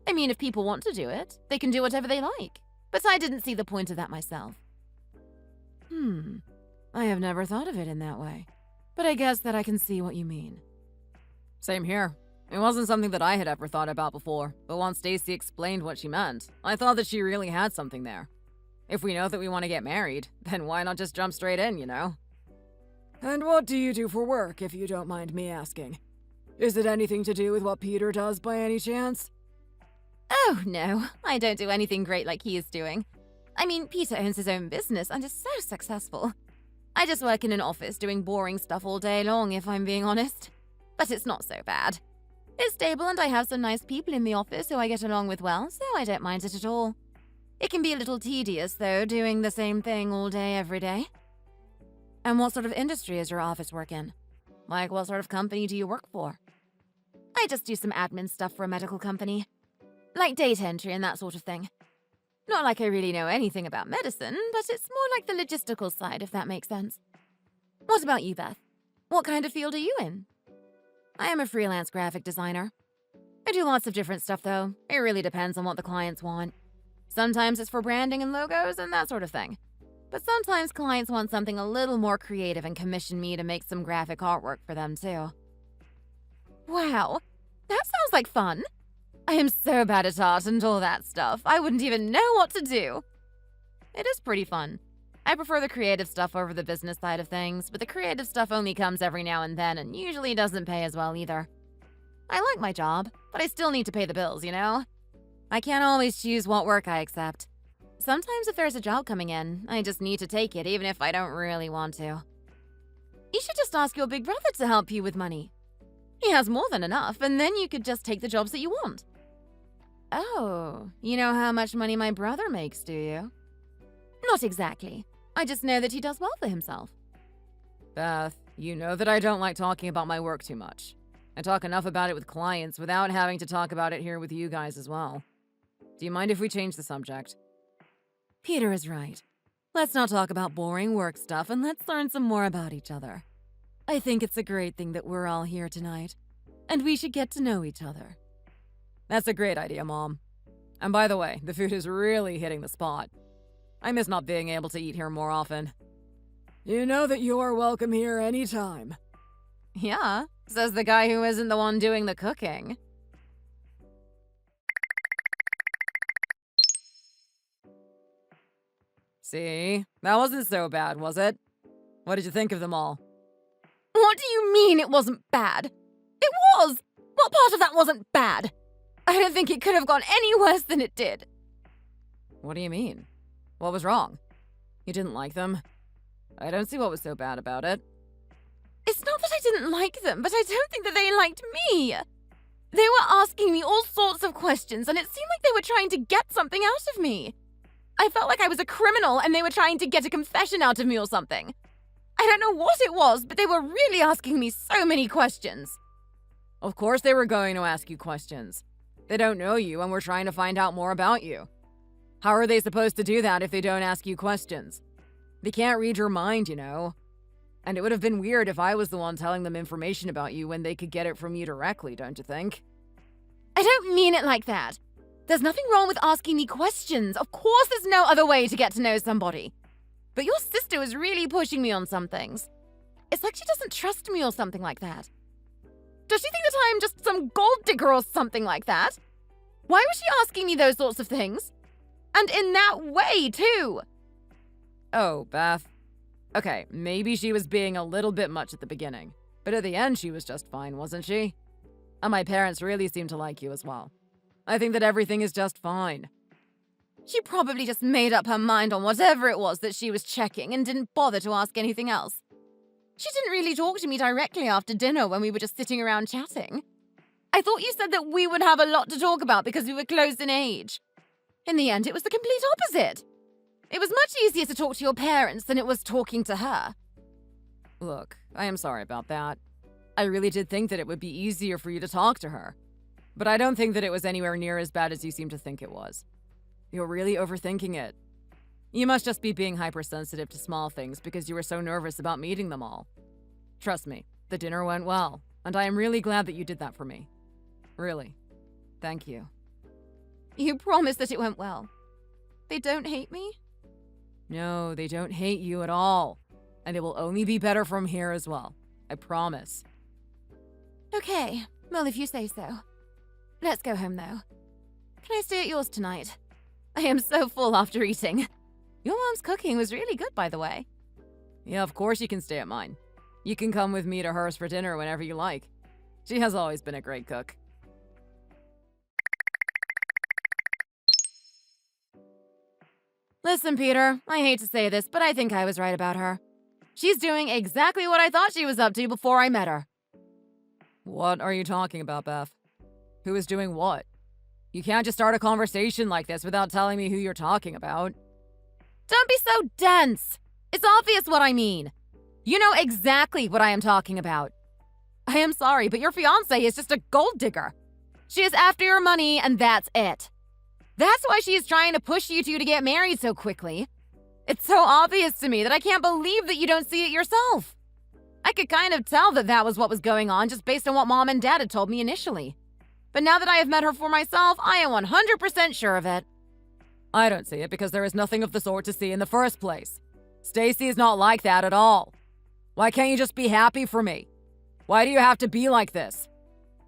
I mean, if people want to do it, they can do whatever they like. But I didn't see the point of that myself. I have never thought of it in that way. But I guess that I can see what you mean. Same here. It wasn't something that I had ever thought about before, but once Stacy explained what she meant, I thought that she really had something there. If we know that we want to get married, then why not just jump straight in, you know? And what do you do for work, if you don't mind me asking? Is it anything to do with what Peter does by any chance? Oh, no. I don't do anything great like he is doing. I mean, Peter owns his own business and is so successful. I just work in an office doing boring stuff all day long, if I'm being honest. But it's not so bad. It's stable and I have some nice people in the office who I get along with well, so I don't mind it at all. It can be a little tedious, though, doing the same thing all day, every day. And what sort of industry is your office work in? Like, what sort of company do you work for? I just do some admin stuff for a medical company. Like data entry and that sort of thing. Not like I really know anything about medicine, but it's more like the logistical side, if that makes sense. What about you, Beth? What kind of field are you in? I am a freelance graphic designer. I do lots of different stuff, though. It really depends on what the clients want. Sometimes it's for branding and logos and that sort of thing. But sometimes clients want something a little more creative and commission me to make some graphic artwork for them, too. Wow, that sounds like fun. I am so bad at art and all that stuff. I wouldn't even know what to do. It is pretty fun. I prefer the creative stuff over the business side of things, but the creative stuff only comes every now and then and usually doesn't pay as well either. I like my job, but I still need to pay the bills, you know? I can't always choose what work I accept. Sometimes if there's a job coming in, I just need to take it even if I don't really want to. You should just ask your big brother to help you with money. He has more than enough, and then you could just take the jobs that you want. Oh, you know how much money my brother makes, do you? Not exactly. I just know that he does well for himself. Beth, you know that I don't like talking about my work too much. I talk enough about it with clients without having to talk about it here with you guys as well. Do you mind if we change the subject? Peter is right. Let's not talk about boring work stuff and let's learn some more about each other. I think it's a great thing that we're all here tonight, and we should get to know each other. That's a great idea, Mom. And by the way, the food is really hitting the spot. I miss not being able to eat here more often. You know that you are welcome here anytime. Yeah, says the guy who isn't the one doing the cooking. See? That wasn't so bad, was it? What did you think of them all? What do you mean it wasn't bad? It was! What part of that wasn't bad? I don't think it could have gone any worse than it did. What do you mean? What was wrong? You didn't like them? I don't see what was so bad about it. It's not that I didn't like them, but I don't think that they liked me. They were asking me all sorts of questions, and it seemed like they were trying to get something out of me. I felt like I was a criminal, and they were trying to get a confession out of me or something. I don't know what it was, but they were really asking me so many questions. Of course they were going to ask you questions. They don't know you, and we're trying to find out more about you. How are they supposed to do that if they don't ask you questions? They can't read your mind, you know. And it would have been weird if I was the one telling them information about you when they could get it from you directly, don't you think? I don't mean it like that. There's nothing wrong with asking me questions. Of course there's no other way to get to know somebody. But your sister was really pushing me on some things. It's like she doesn't trust me or something like that. Does she think that I'm just some gold digger or something like that? Why was she asking me those sorts of things? And in that way, too. Oh, Beth. Okay, maybe she was being a little bit much at the beginning, but at the end she was just fine, wasn't she? And my parents really seem to like you as well. I think that everything is just fine. She probably just made up her mind on whatever it was that she was checking and didn't bother to ask anything else. She didn't really talk to me directly after dinner when we were just sitting around chatting. I thought you said that we would have a lot to talk about because we were close in age. In the end, it was the complete opposite. It was much easier to talk to your parents than it was talking to her. Look, I am sorry about that. I really did think that it would be easier for you to talk to her. But I don't think that it was anywhere near as bad as you seem to think it was. You're really overthinking it. You must just be being hypersensitive to small things because you were so nervous about meeting them all. Trust me, the dinner went well, and I am really glad that you did that for me. Really. Thank you. You promised that it went well. They don't hate me? No, they don't hate you at all. And it will only be better from here as well. I promise. Okay, well, if you say so. Let's go home, though. Can I stay at yours tonight? I am so full after eating. Your mom's cooking was really good, by the way. Yeah, of course you can stay at mine. You can come with me to hers for dinner whenever you like. She has always been a great cook. Listen, Peter, I hate to say this, but I think I was right about her. She's doing exactly what I thought she was up to before I met her. What are you talking about, Beth? Who is doing what? You can't just start a conversation like this without telling me who you're talking about. Don't be so dense. It's obvious what I mean. You know exactly what I am talking about. I am sorry, but your fiancé is just a gold digger. She is after your money, and that's it. That's why she is trying to push you two to get married so quickly. It's so obvious to me that I can't believe that you don't see it yourself. I could kind of tell that that was what was going on just based on what Mom and Dad had told me initially. But now that I have met her for myself, I am 100% sure of it. I don't see it because there is nothing of the sort to see in the first place. Stacy is not like that at all. Why can't you just be happy for me? Why do you have to be like this?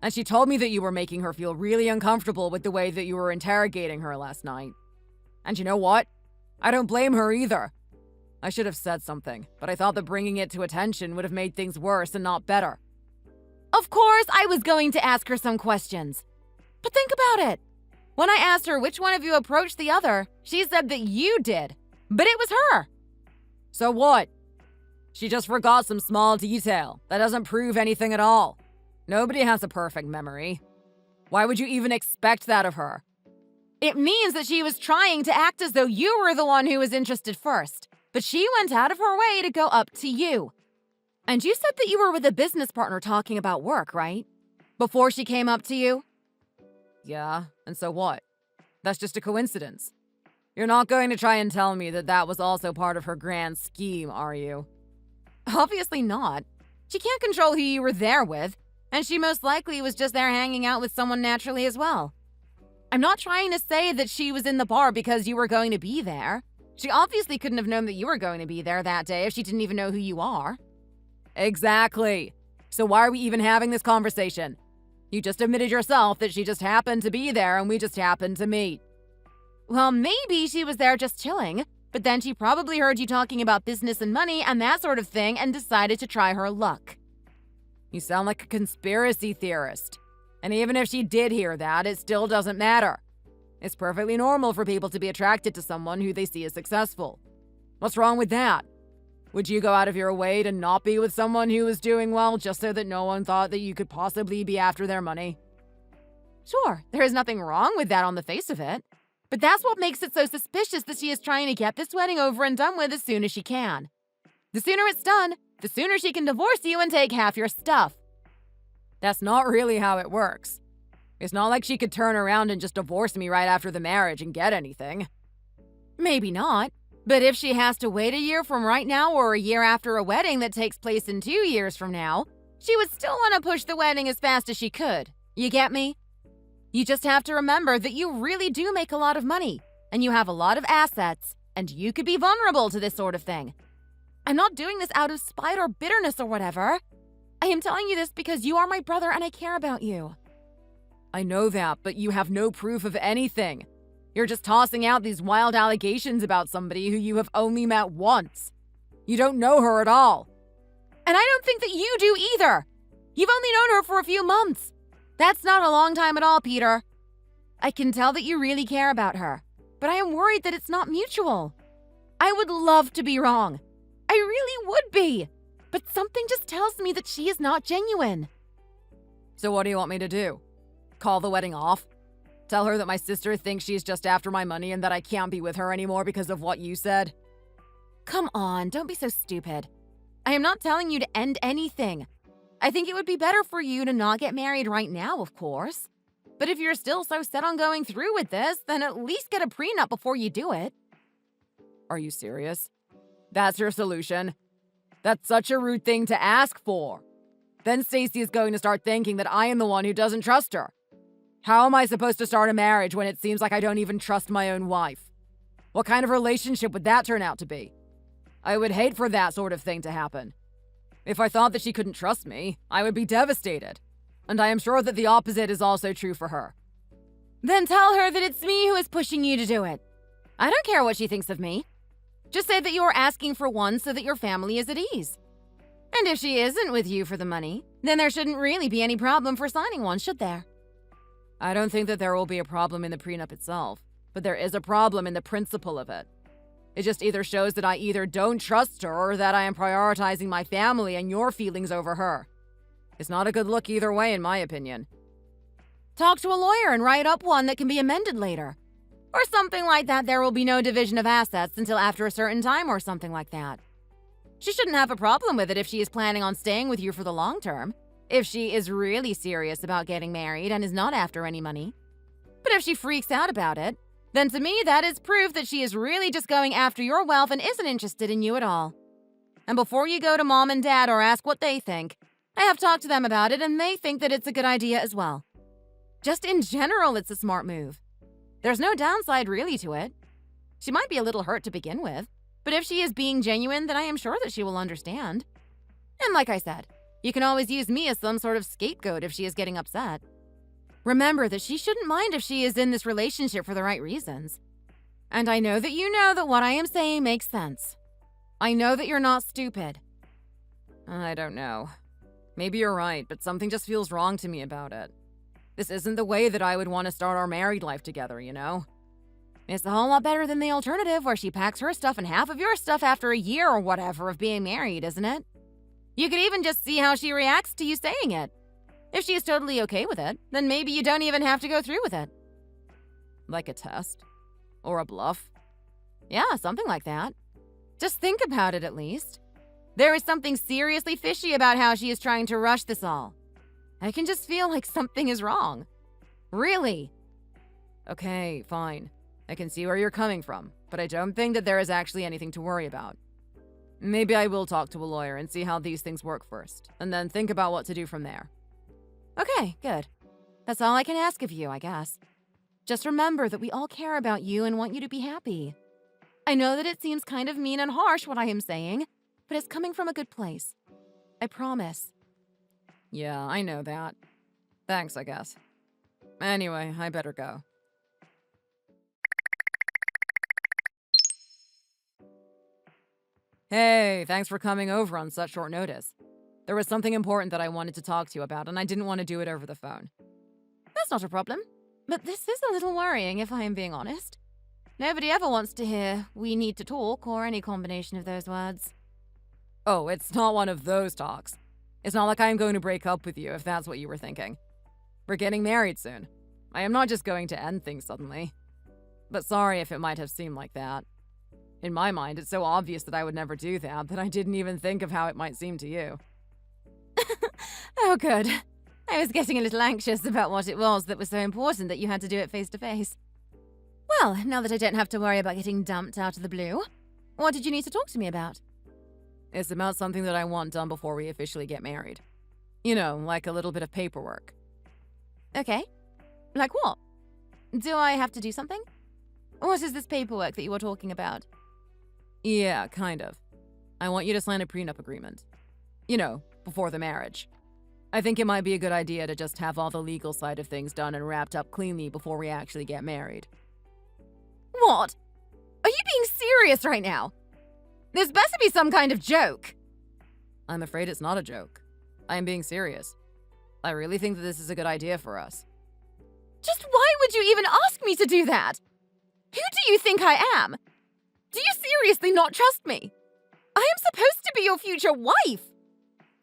And she told me that you were making her feel really uncomfortable with the way that you were interrogating her last night. And you know what? I don't blame her either. I should have said something, but I thought that bringing it to attention would have made things worse and not better. Of course, I was going to ask her some questions. But think about it. When I asked her which one of you approached the other, she said that you did. But it was her. So what? She just forgot some small detail. That doesn't prove anything at all. Nobody has a perfect memory. Why would you even expect that of her? It means that she was trying to act as though you were the one who was interested first. But she went out of her way to go up to you. And you said that you were with a business partner talking about work, right? Before she came up to you? Yeah, and so what? That's just a coincidence. You're not going to try and tell me that that was also part of her grand scheme, are you? Obviously not. She can't control who you were there with, and she most likely was just there hanging out with someone naturally as well. I'm not trying to say that she was in the bar because you were going to be there. She obviously couldn't have known that you were going to be there that day if she didn't even know who you are. Exactly. So why are we even having this conversation? You just admitted yourself that she just happened to be there and we just happened to meet. Well, maybe she was there just chilling, but then she probably heard you talking about business and money and that sort of thing and decided to try her luck. You sound like a conspiracy theorist. And even if she did hear that, it still doesn't matter. It's perfectly normal for people to be attracted to someone who they see as successful. What's wrong with that? Would you go out of your way to not be with someone who is doing well just so that no one thought that you could possibly be after their money? Sure, there is nothing wrong with that on the face of it. But that's what makes it so suspicious that she is trying to get this wedding over and done with as soon as she can. The sooner it's done, the sooner she can divorce you and take half your stuff. That's not really how it works. It's not like she could turn around and just divorce me right after the marriage and get anything. Maybe not. But if she has to wait a year from right now or a year after a wedding that takes place in 2 years from now, she would still want to push the wedding as fast as she could. You get me? You just have to remember that you really do make a lot of money, and you have a lot of assets, and you could be vulnerable to this sort of thing. I'm not doing this out of spite or bitterness or whatever. I am telling you this because you are my brother and I care about you. I know that, but you have no proof of anything. You're just tossing out these wild allegations about somebody who you have only met once. You don't know her at all. And I don't think that you do either. You've only known her for a few months. That's not a long time at all, Peter. I can tell that you really care about her, but I am worried that it's not mutual. I would love to be wrong. I really would be. But something just tells me that she is not genuine. So what do you want me to do? Call the wedding off? Tell her that my sister thinks she's just after my money and that I can't be with her anymore because of what you said? Come on, don't be so stupid. I am not telling you to end anything. I think it would be better for you to not get married right now, of course. But if you're still so set on going through with this, then at least get a prenup before you do it. Are you serious? That's your solution? That's such a rude thing to ask for. Then Stacy is going to start thinking that I am the one who doesn't trust her. How am I supposed to start a marriage when it seems like I don't even trust my own wife? What kind of relationship would that turn out to be? I would hate for that sort of thing to happen. If I thought that she couldn't trust me, I would be devastated. And I am sure that the opposite is also true for her. Then tell her that it's me who is pushing you to do it. I don't care what she thinks of me. Just say that you're asking for one so that your family is at ease. And if she isn't with you for the money, then there shouldn't really be any problem for signing one, should there? I don't think that there will be a problem in the prenup itself, but there is a problem in the principle of it. It just either shows that I either don't trust her or that I am prioritizing my family and your feelings over her. It's not a good look either way, in my opinion. Talk to a lawyer and write up one that can be amended later. Or something like that. There will be no division of assets until after a certain time or something like that. She shouldn't have a problem with it if she is planning on staying with you for the long term. If she is really serious about getting married and is not after any money. But if she freaks out about it, then to me that is proof that she is really just going after your wealth and isn't interested in you at all. And before you go to mom and dad or ask what they think, I have talked to them about it and they think that it's a good idea as well. Just in general, it's a smart move. There's no downside really to it. She might be a little hurt to begin with, but if she is being genuine, then I am sure that she will understand. And like I said, you can always use me as some sort of scapegoat if she is getting upset. Remember that she shouldn't mind if she is in this relationship for the right reasons. And I know that you know that what I am saying makes sense. I know that you're not stupid. I don't know. Maybe you're right, but something just feels wrong to me about it. This isn't the way that I would want to start our married life together, you know? It's a whole lot better than the alternative where she packs her stuff and half of your stuff after a year or whatever of being married, isn't it? You could even just see how she reacts to you saying it. If she is totally okay with it, then maybe you don't even have to go through with it. Like a test? Or a bluff? Yeah, something like that. Just think about it at least. There is something seriously fishy about how she is trying to rush this all. I can just feel like something is wrong. Really. Okay, fine. I can see where you're coming from, but I don't think that there is actually anything to worry about. Maybe I will talk to a lawyer and see how these things work first, and then think about what to do from there. Okay, good. That's all I can ask of you, I guess. Just remember that we all care about you and want you to be happy. I know that it seems kind of mean and harsh what I am saying, but it's coming from a good place. I promise. Yeah, I know that. Thanks, I guess. Anyway, I better go. Hey, thanks for coming over on such short notice. There was something important that I wanted to talk to you about, and I didn't want to do it over the phone. That's not a problem. But this is a little worrying, if I am being honest. Nobody ever wants to hear, "we need to talk," or any combination of those words. Oh, it's not one of those talks. It's not like I am going to break up with you, if that's what you were thinking. We're getting married soon. I am not just going to end things suddenly. But sorry if it might have seemed like that. In my mind, it's so obvious that I would never do that I didn't even think of how it might seem to you. Oh, good. I was getting a little anxious about what it was that was so important that you had to do it face to face. Well, now that I don't have to worry about getting dumped out of the blue, what did you need to talk to me about? It's about something that I want done before we officially get married. You know, like a little bit of paperwork. Okay. Like what? Do I have to do something? What is this paperwork that you were talking about? Yeah, kind of. I want you to sign a prenup agreement. You know, before the marriage. I think it might be a good idea to just have all the legal side of things done and wrapped up cleanly before we actually get married. What? Are you being serious right now? This better be some kind of joke. I'm afraid it's not a joke. I am being serious. I really think that this is a good idea for us. Just why would you even ask me to do that? Who do you think I am? Do you seriously not trust me? I am supposed to be your future wife.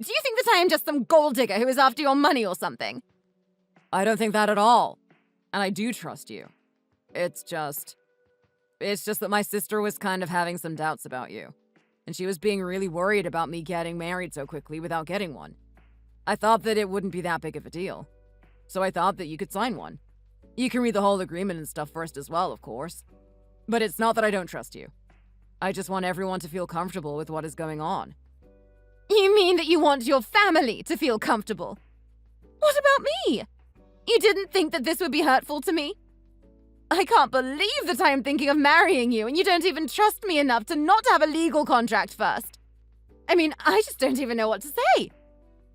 Do you think that I am just some gold digger who is after your money or something? I don't think that at all. And I do trust you. It's just that my sister was kind of having some doubts about you. And she was being really worried about me getting married so quickly without getting one. I thought that it wouldn't be that big of a deal. So I thought that you could sign one. You can read the whole agreement and stuff first as well, of course. But it's not that I don't trust you. I just want everyone to feel comfortable with what is going on. You mean that you want your family to feel comfortable? What about me? You didn't think that this would be hurtful to me? I can't believe that I am thinking of marrying you and you don't even trust me enough to not have a legal contract first. I mean, I just don't even know what to say.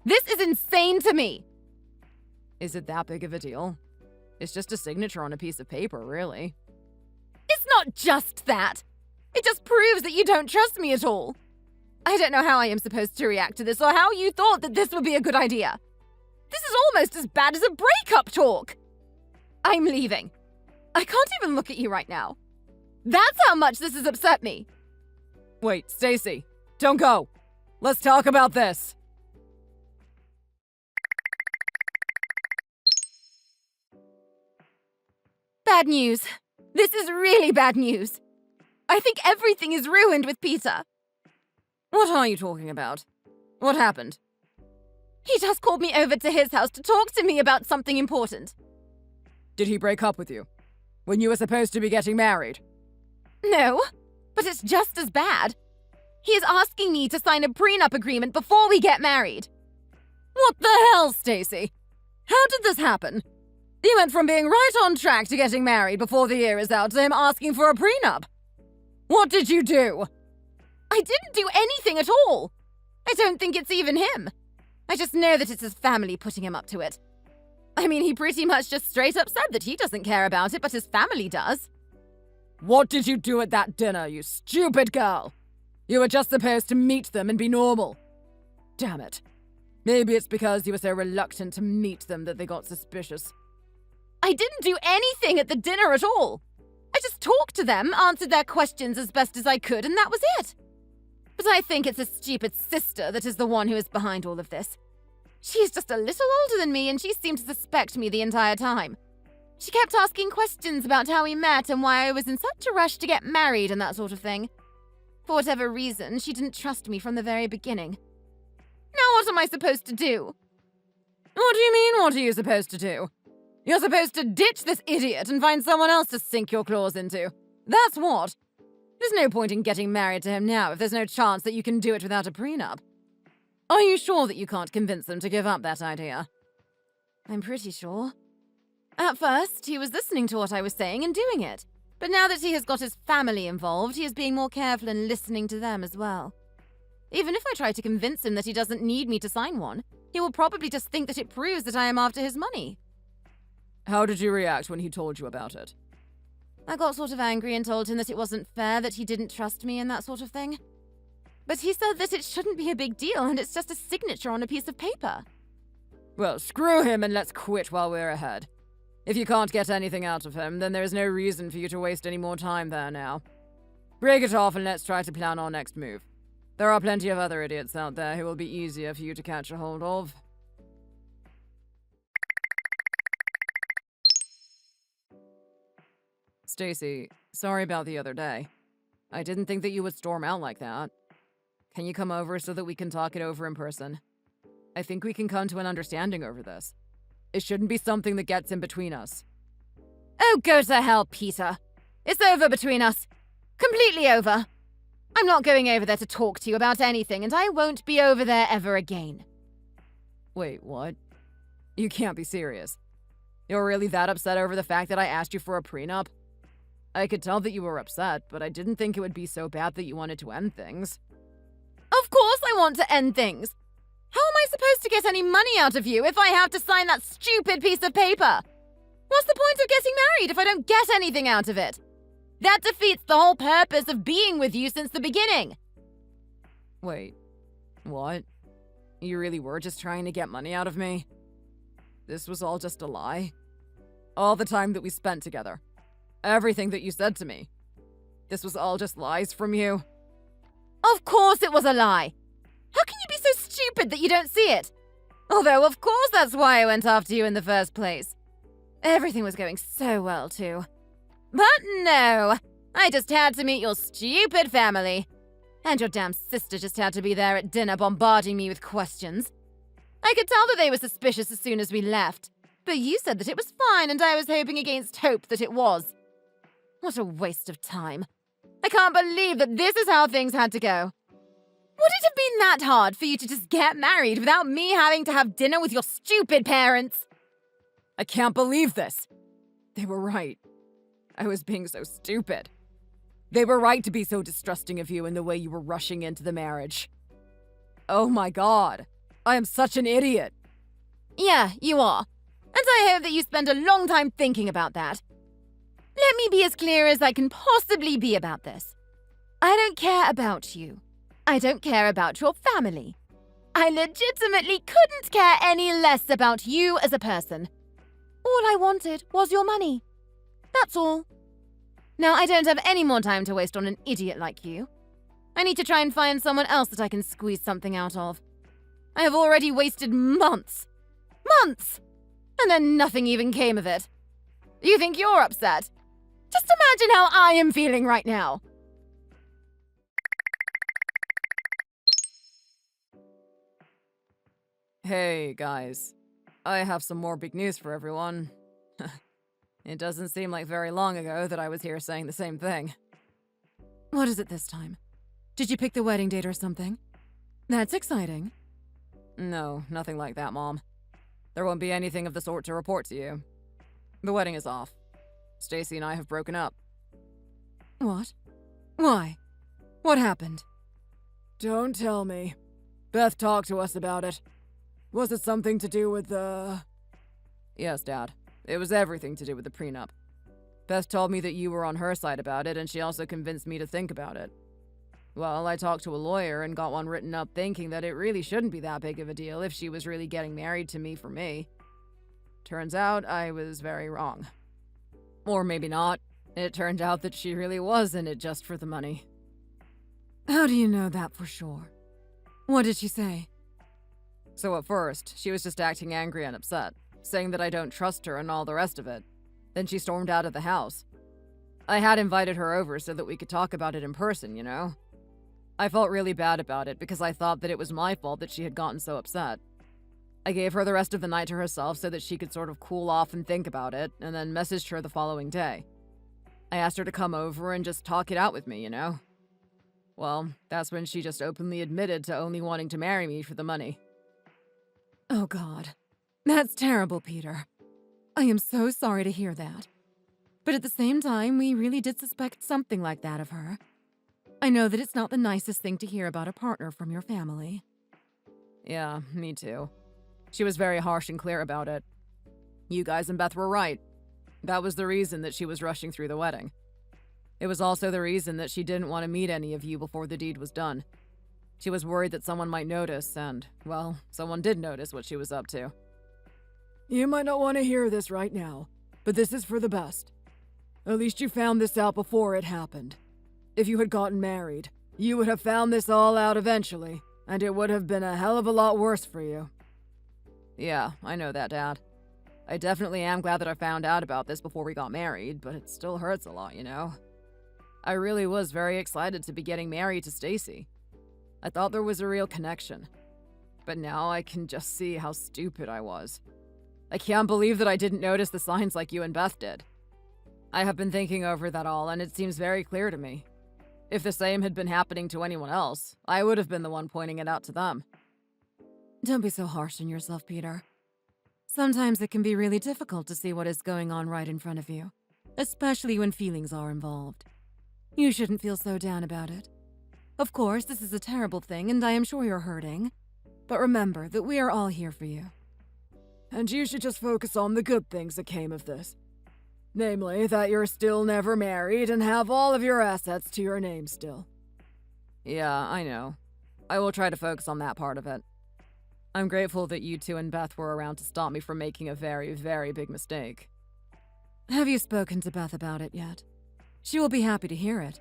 This is insane to me. Is it that big of a deal? It's just a signature on a piece of paper, really. It's not just that. It just proves that you don't trust me at all. I don't know how I am supposed to react to this or how you thought that this would be a good idea. This is almost as bad as a breakup talk. I'm leaving. I can't even look at you right now. That's how much this has upset me. Wait, Stacy, don't go. Let's talk about this. Bad news. This is really bad news. I think everything is ruined with Peter. What are you talking about? What happened? He just called me over to his house to talk to me about something important. Did he break up with you? When you were supposed to be getting married? No, but it's just as bad. He is asking me to sign a prenup agreement before we get married. What the hell, Stacy? How did this happen? You went from being right on track to getting married before the year is out to him asking for a prenup. What did you do? I didn't do anything at all. I don't think it's even him. I just know that it's his family putting him up to it. I mean, he pretty much just straight up said that he doesn't care about it, but his family does. What did you do at that dinner, you stupid girl? You were just supposed to meet them and be normal. Damn it. Maybe it's because you were so reluctant to meet them that they got suspicious. I didn't do anything at the dinner at all. I just talked to them, answered their questions as best as I could, and that was it. But I think it's his stupid sister that is the one who is behind all of this. She's just a little older than me, and she seemed to suspect me the entire time. She kept asking questions about how we met and why I was in such a rush to get married and that sort of thing. For whatever reason, she didn't trust me from the very beginning. Now what am I supposed to do? What do you mean, what are you supposed to do? You're supposed to ditch this idiot and find someone else to sink your claws into. That's what. There's no point in getting married to him now if there's no chance that you can do it without a prenup. Are you sure that you can't convince them to give up that idea? I'm pretty sure. At first, he was listening to what I was saying and doing it. But now that he has got his family involved, he is being more careful and listening to them as well. Even if I try to convince him that he doesn't need me to sign one, he will probably just think that it proves that I am after his money. How did you react when he told you about it? I got sort of angry and told him that it wasn't fair that he didn't trust me and that sort of thing. But he said that it shouldn't be a big deal and it's just a signature on a piece of paper. Well, screw him and let's quit while we're ahead. If you can't get anything out of him, then there's no reason for you to waste any more time there now. Break it off and let's try to plan our next move. There are plenty of other idiots out there who will be easier for you to catch a hold of. Stacy, sorry about the other day. I didn't think that you would storm out like that. Can you come over so that we can talk it over in person? I think we can come to an understanding over this. It shouldn't be something that gets in between us. Oh, go to hell, Peter. It's over between us. Completely over. I'm not going over there to talk to you about anything, and I won't be over there ever again. Wait, what? You can't be serious. You're really that upset over the fact that I asked you for a prenup? I could tell that you were upset, but I didn't think it would be so bad that you wanted to end things. Of course I want to end things. How am I supposed to get any money out of you if I have to sign that stupid piece of paper? What's the point of getting married if I don't get anything out of it? That defeats the whole purpose of being with you since the beginning. Wait, what? You really were just trying to get money out of me? This was all just a lie? All the time that we spent together. Everything that you said to me. This was all just lies from you? Of course it was a lie. How can you be so stupid that you don't see it? Although, of course, that's why I went after you in the first place. Everything was going so well, too. But no, I just had to meet your stupid family. And your damn sister just had to be there at dinner bombarding me with questions. I could tell that they were suspicious as soon as we left. But you said that it was fine, and I was hoping against hope that it was. What a waste of time. I can't believe that this is how things had to go. Would it have been that hard for you to just get married without me having to have dinner with your stupid parents? I can't believe this. They were right. I was being so stupid. They were right to be so distrusting of you in the way you were rushing into the marriage. Oh my god. I am such an idiot. Yeah, you are. And I hope that you spend a long time thinking about that. Let me be as clear as I can possibly be about this. I don't care about you. I don't care about your family. I legitimately couldn't care any less about you as a person. All I wanted was your money. That's all. Now, I don't have any more time to waste on an idiot like you. I need to try and find someone else that I can squeeze something out of. I have already wasted months. Months! And then nothing even came of it. You think you're upset? Just imagine how I am feeling right now. Hey, guys. I have some more big news for everyone. It doesn't seem like very long ago that I was here saying the same thing. What is it this time? Did you pick the wedding date or something? That's exciting. No, nothing like that, Mom. There won't be anything of the sort to report to you. The wedding is off. Stacy and I have broken up. What? Why? What happened? Don't tell me. Beth talked to us about it. Was it something to do with the... Yes, Dad. It was everything to do with the prenup. Beth told me that you were on her side about it, and she also convinced me to think about it. Well, I talked to a lawyer and got one written up thinking that it really shouldn't be that big of a deal if she was really getting married to me for me. Turns out I was very wrong. Or maybe not. It turned out that she really was in it just for the money. How do you know that for sure? What did she say? So at first, she was just acting angry and upset, saying that I don't trust her and all the rest of it. Then she stormed out of the house. I had invited her over so that we could talk about it in person, you know? I felt really bad about it because I thought that it was my fault that she had gotten so upset. I gave her the rest of the night to herself so that she could sort of cool off and think about it, and then messaged her the following day. I asked her to come over and just talk it out with me, you know? Well, that's when she just openly admitted to only wanting to marry me for the money. Oh God. That's terrible, Peter. I am so sorry to hear that. But at the same time, we really did suspect something like that of her. I know that it's not the nicest thing to hear about a partner from your family. Yeah, me too. She was very harsh and clear about it. You guys and Beth were right. That was the reason that she was rushing through the wedding. It was also the reason that she didn't want to meet any of you before the deed was done. She was worried that someone might notice, and, well, someone did notice what she was up to. You might not want to hear this right now, but this is for the best. At least you found this out before it happened. If you had gotten married, you would have found this all out eventually, and it would have been a hell of a lot worse for you. Yeah, I know that, Dad. I definitely am glad that I found out about this before we got married, but it still hurts a lot, you know? I really was very excited to be getting married to Stacy. I thought there was a real connection. But now I can just see how stupid I was. I can't believe that I didn't notice the signs like you and Beth did. I have been thinking over that all, and it seems very clear to me. If the same had been happening to anyone else, I would have been the one pointing it out to them. Don't be so harsh on yourself, Peter. Sometimes it can be really difficult to see what is going on right in front of you, especially when feelings are involved. You shouldn't feel so down about it. Of course, this is a terrible thing, and I am sure you're hurting. But remember that we are all here for you. And you should just focus on the good things that came of this. Namely, that you're still never married and have all of your assets to your name still. Yeah, I know. I will try to focus on that part of it. I'm grateful that you two and Beth were around to stop me from making a very, very big mistake. Have you spoken to Beth about it yet? She will be happy to hear it.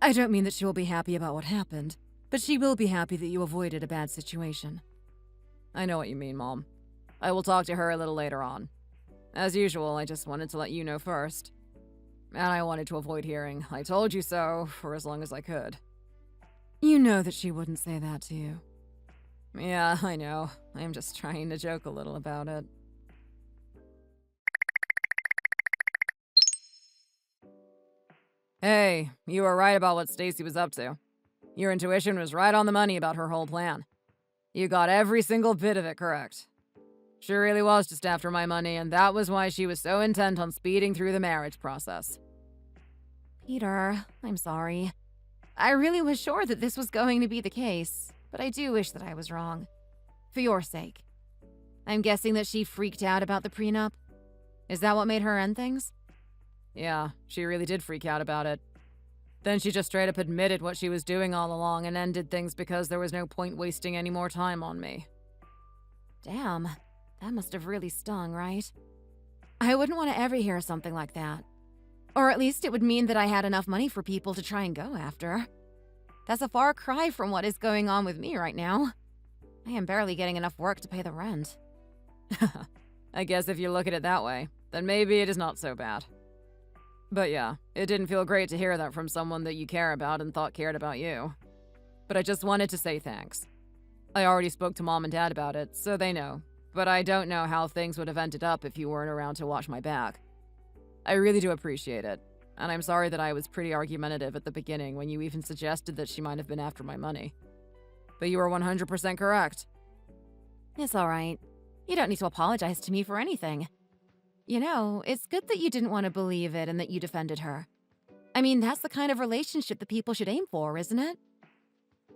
I don't mean that she will be happy about what happened, but she will be happy that you avoided a bad situation. I know what you mean, Mom. I will talk to her a little later on. As usual, I just wanted to let you know first. And I wanted to avoid hearing, "I told you so," for as long as I could. You know that she wouldn't say that to you. Yeah, I know. I am just trying to joke a little about it. Hey, you were right about what Stacy was up to. Your intuition was right on the money about her whole plan. You got every single bit of it correct. She really was just after my money, and that was why she was so intent on speeding through the marriage process. Peter, I'm sorry. I really was sure that this was going to be the case, but I do wish that I was wrong. For your sake. I'm guessing that she freaked out about the prenup? Is that what made her end things? Yeah, she really did freak out about it. Then she just straight up admitted what she was doing all along and ended things because there was no point wasting any more time on me. Damn, that must have really stung, right? I wouldn't want to ever hear something like that. Or at least it would mean that I had enough money for people to try and go after. That's a far cry from what is going on with me right now. I am barely getting enough work to pay the rent. I guess if you look at it that way, then maybe it is not so bad. But yeah, it didn't feel great to hear that from someone that you care about and thought cared about you. But I just wanted to say thanks. I already spoke to Mom and Dad about it, so they know. But I don't know how things would have ended up if you weren't around to watch my back. I really do appreciate it, and I'm sorry that I was pretty argumentative at the beginning when you even suggested that she might have been after my money. But you were 100% correct. It's alright. You don't need to apologize to me for anything. You know, it's good that you didn't want to believe it and that you defended her. I mean, that's the kind of relationship that people should aim for, isn't it?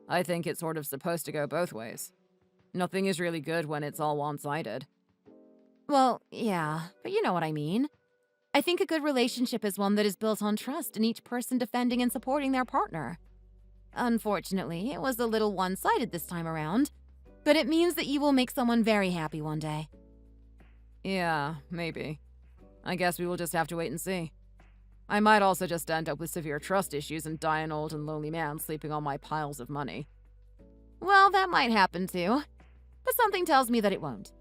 I think it's sort of supposed to go both ways. Nothing is really good when it's all one-sided. Well, yeah, but you know what I mean. I think a good relationship is one that is built on trust in each person defending and supporting their partner. Unfortunately, it was a little one-sided this time around, but it means that you will make someone very happy one day. Yeah, maybe. I guess we will just have to wait and see. I might also just end up with severe trust issues and die an old and lonely man sleeping on my piles of money. Well, that might happen too, but something tells me that it won't.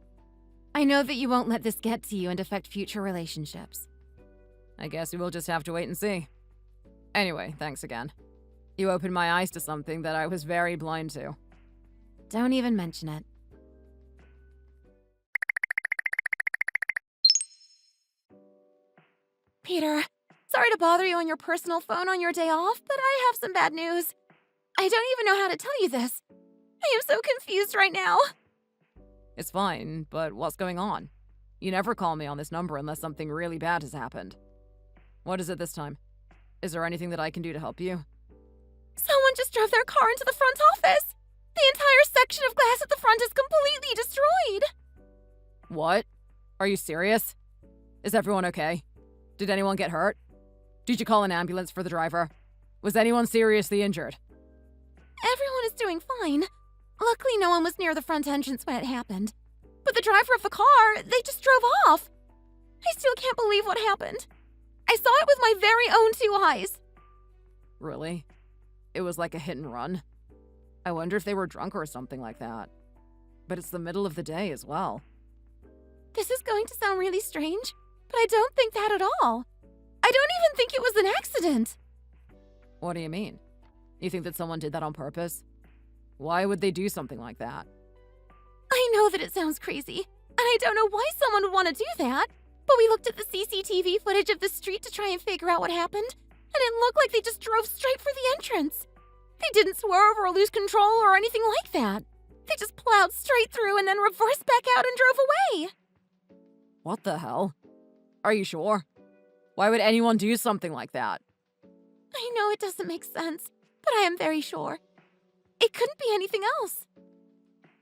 I know that you won't let this get to you and affect future relationships. I guess we will just have to wait and see. Anyway, thanks again. You opened my eyes to something that I was very blind to. Don't even mention it. Peter, sorry to bother you on your personal phone on your day off, but I have some bad news. I don't even know how to tell you this. I am so confused right now. It's fine, but what's going on? You never call me on this number unless something really bad has happened. What is it this time? Is there anything that I can do to help you? Someone just drove their car into the front office. The entire section of glass at the front is completely destroyed. What? Are you serious? Is everyone okay? Did anyone get hurt? Did you call an ambulance for the driver? Was anyone seriously injured? Everyone is doing fine. Luckily, no one was near the front entrance when it happened. But the driver of the car, they just drove off. I still can't believe what happened. I saw it with my very own 2 eyes. Really? It was like a hit and run? I wonder if they were drunk or something like that. But it's the middle of the day as well. This is going to sound really strange, but I don't think that at all. I don't even think it was an accident. What do you mean? You think that someone did that on purpose? Why would they do something like that? I know that it sounds crazy, and I don't know why someone would want to do that, but we looked at the CCTV footage of the street to try and figure out what happened, and it looked like they just drove straight for the entrance. They didn't swerve or lose control or anything like that. They just plowed straight through and then reversed back out and drove away. What the hell? Are you sure? Why would anyone do something like that? I know it doesn't make sense, but I am very sure. It couldn't be anything else.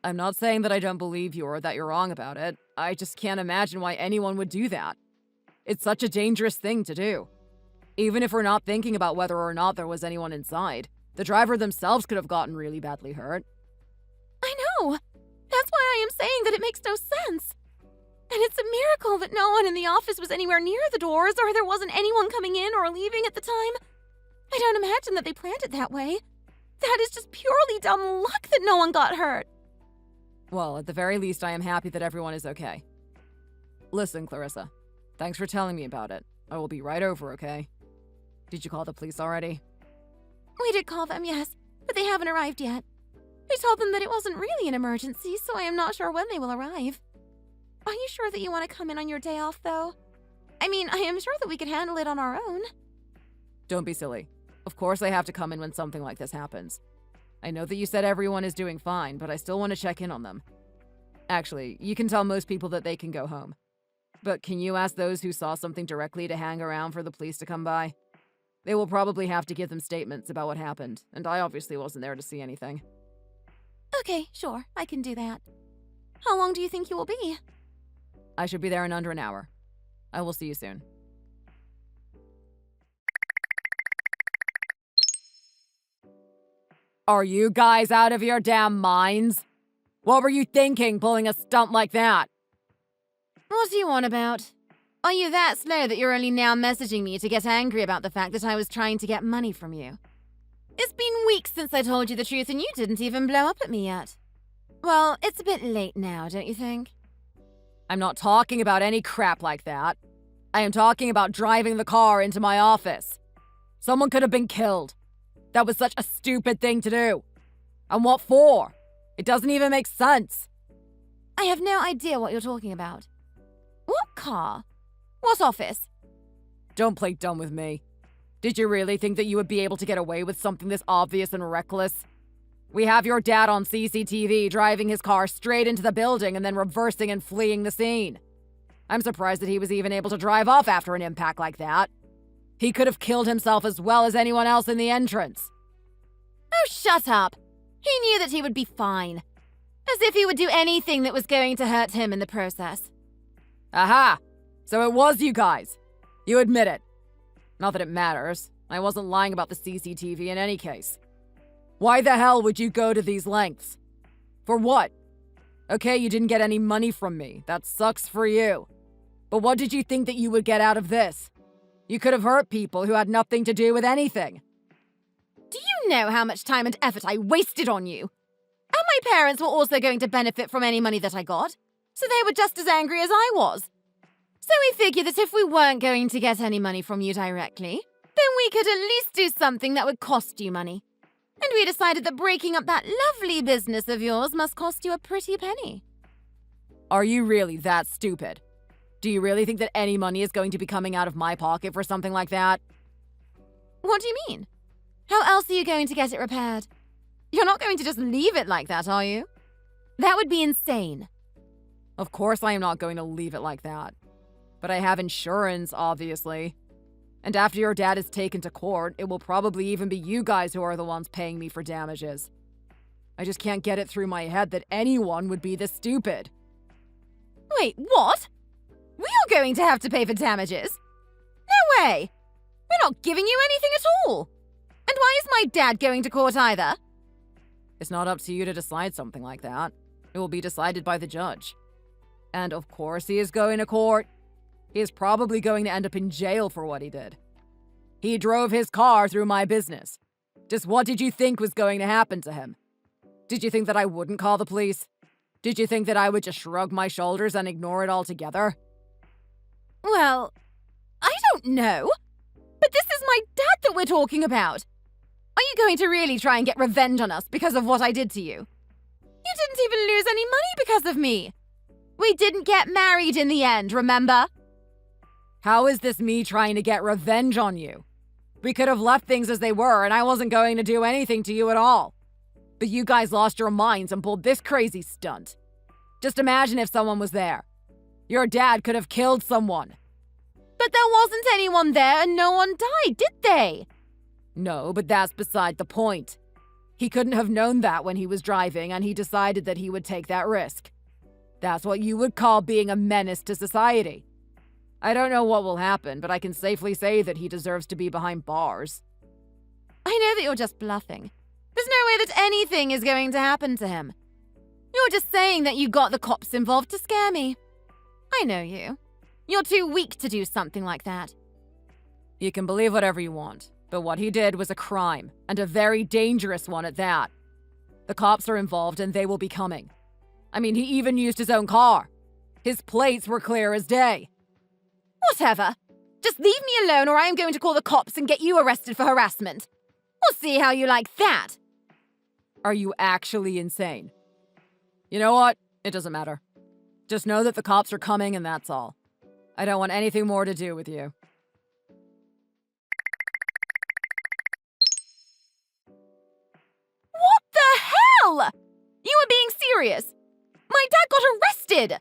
I'm not saying that I don't believe you or that you're wrong about it. I just can't imagine why anyone would do that. It's such a dangerous thing to do. Even if we're not thinking about whether or not there was anyone inside, The driver themselves could have gotten really badly hurt. I know! That's why I am saying that it makes no sense. And it's a miracle that no one in the office was anywhere near the doors, or there wasn't anyone coming in or leaving at the time. I don't imagine that they planned it that way. That is just purely dumb luck that no one got hurt. Well, at the very least, I am happy that everyone is okay. Listen, Clarissa. Thanks for telling me about it. I will be right over, okay? Did you call the police already? We did call them, yes, but they haven't arrived yet. We told them that it wasn't really an emergency, so I am not sure when they will arrive. Are you sure that you want to come in on your day off, though? I mean, I am sure that we could handle it on our own. Don't be silly. Of course I have to come in when something like this happens. I know that you said everyone is doing fine, but I still want to check in on them. Actually, you can tell most people that they can go home. But can you ask those who saw something directly to hang around for the police to come by? They will probably have to give them statements about what happened, and I obviously wasn't there to see anything. Okay, sure, I can do that. How long do you think you will be? I should be there in under an hour. I will see you soon. Are you guys out of your damn minds? What were you thinking, pulling a stunt like that? What do you want about? Are you that slow that you're only now messaging me to get angry about the fact that I was trying to get money from you? It's been weeks since I told you the truth and you didn't even blow up at me yet. Well, it's a bit late now, don't you think? I'm not talking about any crap like that. I am talking about driving the car into my office. Someone could have been killed. That was such a stupid thing to do. And what for? It doesn't even make sense. I have no idea what you're talking about. What car? What office? Don't play dumb with me. Did you really think that you would be able to get away with something this obvious and reckless? We have your dad on CCTV driving his car straight into the building and then reversing and fleeing the scene. I'm surprised that he was even able to drive off after an impact like that. He could have killed himself as well as anyone else in the entrance. Oh, shut up. He knew that he would be fine. As if he would do anything that was going to hurt him in the process. Aha! So it was you guys. You admit it. Not that it matters. I wasn't lying about the CCTV in any case. Why the hell would you go to these lengths? For what? Okay, you didn't get any money from me. That sucks for you. But what did you think that you would get out of this? You could have hurt people who had nothing to do with anything. Do you know how much time and effort I wasted on you? And my parents were also going to benefit from any money that I got, so they were just as angry as I was. So we figured that if we weren't going to get any money from you directly, then we could at least do something that would cost you money. And we decided that breaking up that lovely business of yours must cost you a pretty penny. Are you really that stupid? Do you really think that any money is going to be coming out of my pocket for something like that? What do you mean? How else are you going to get it repaired? You're not going to just leave it like that, are you? That would be insane. Of course I am not going to leave it like that. But I have insurance, obviously. And after your dad is taken to court, it will probably even be you guys who are the ones paying me for damages. I just can't get it through my head that anyone would be this stupid. Wait, what? We are going to have to pay for damages? No way! We're not giving you anything at all! And why is my dad going to court either? It's not up to you to decide something like that. It will be decided by the judge. And of course he is going to court. He is probably going to end up in jail for what he did. He drove his car through my business. Just what did you think was going to happen to him? Did you think that I wouldn't call the police? Did you think that I would just shrug my shoulders and ignore it altogether? Well, I don't know. But this is my dad that we're talking about. Are you going to really try and get revenge on us because of what I did to you? You didn't even lose any money because of me. We didn't get married in the end, remember? How is this me trying to get revenge on you? We could have left things as they were and I wasn't going to do anything to you at all. But you guys lost your minds and pulled this crazy stunt. Just imagine if someone was there. Your dad could have killed someone. But there wasn't anyone there and no one died, did they? No, but that's beside the point. He couldn't have known that when he was driving and he decided that he would take that risk. That's what you would call being a menace to society. I don't know what will happen, but I can safely say that he deserves to be behind bars. I know that you're just bluffing. There's no way that anything is going to happen to him. You're just saying that you got the cops involved to scare me. I know you. You're too weak to do something like that. You can believe whatever you want, but what he did was a crime, and a very dangerous one at that. The cops are involved and they will be coming. I mean, he even used his own car. His plates were clear as day. Whatever. Just leave me alone or I am going to call the cops and get you arrested for harassment. We'll see how you like that. Are you actually insane? You know what? It doesn't matter. Just know that the cops are coming and that's all. I don't want anything more to do with you. What the hell? You were being serious. My dad got arrested.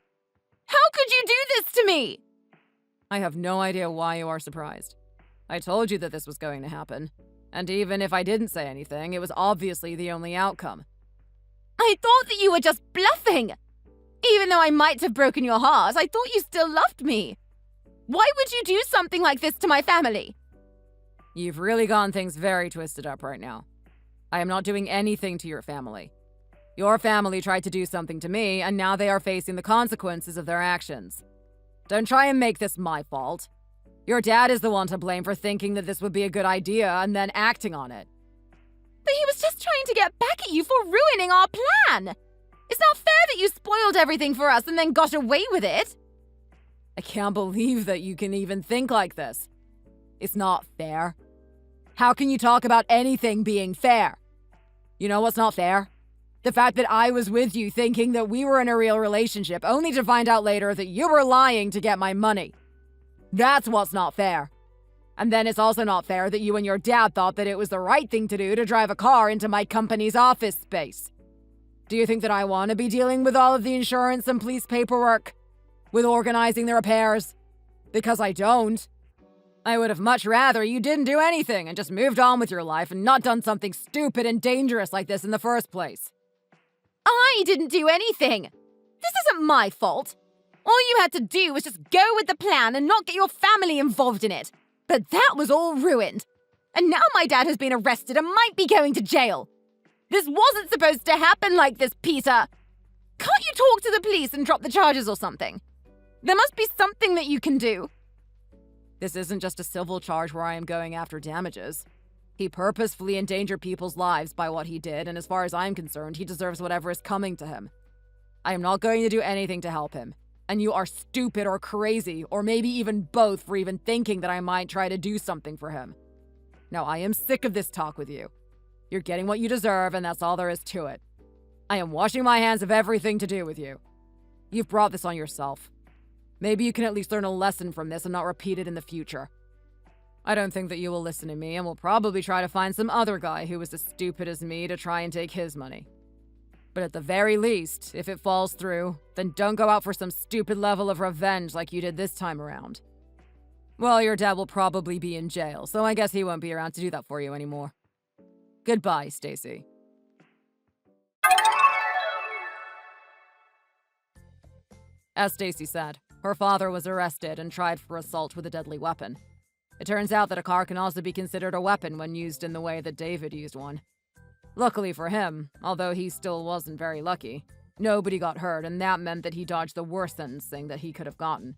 How could you do this to me? I have no idea why you are surprised. I told you that this was going to happen. And even if I didn't say anything, it was obviously the only outcome. I thought that you were just bluffing. Even though I might have broken your heart, I thought you still loved me. Why would you do something like this to my family? You've really gotten things very twisted up right now. I am not doing anything to your family. Your family tried to do something to me, and now they are facing the consequences of their actions. Don't try and make this my fault. Your dad is the one to blame for thinking that this would be a good idea and then acting on it. But he was just trying to get back at you for ruining our plan. It's not fair that you spoiled everything for us and then got away with it. I can't believe that you can even think like this. It's not fair. How can you talk about anything being fair? You know what's not fair? The fact that I was with you thinking that we were in a real relationship, only to find out later that you were lying to get my money. That's what's not fair. And then it's also not fair that you and your dad thought that it was the right thing to do to drive a car into my company's office space. Do you think that I want to be dealing with all of the insurance and police paperwork? With organizing the repairs? Because I don't. I would have much rather you didn't do anything and just moved on with your life and not done something stupid and dangerous like this in the first place. I didn't do anything. This isn't my fault. All you had to do was just go with the plan and not get your family involved in it. But that was all ruined. And now my dad has been arrested and might be going to jail. This wasn't supposed to happen like this, Peter. Can't you talk to the police and drop the charges or something? There must be something that you can do. This isn't just a civil charge where I am going after damages. He purposefully endangered people's lives by what he did, and as far as I'm concerned, he deserves whatever is coming to him. I am not going to do anything to help him. And you are stupid or crazy, or maybe even both, for even thinking that I might try to do something for him. Now, I am sick of this talk with you. You're getting what you deserve, and that's all there is to it. I am washing my hands of everything to do with you. You've brought this on yourself. Maybe you can at least learn a lesson from this and not repeat it in the future. I don't think that you will listen to me, and will probably try to find some other guy who is as stupid as me to try and take his money. But at the very least, if it falls through, then don't go out for some stupid level of revenge like you did this time around. Well, your dad will probably be in jail, so I guess he won't be around to do that for you anymore. Goodbye, Stacy. As Stacy said, her father was arrested and tried for assault with a deadly weapon. It turns out that a car can also be considered a weapon when used in the way that David used one. Luckily for him, although he still wasn't very lucky, nobody got hurt, and that meant that he dodged the worst sentencing that he could have gotten.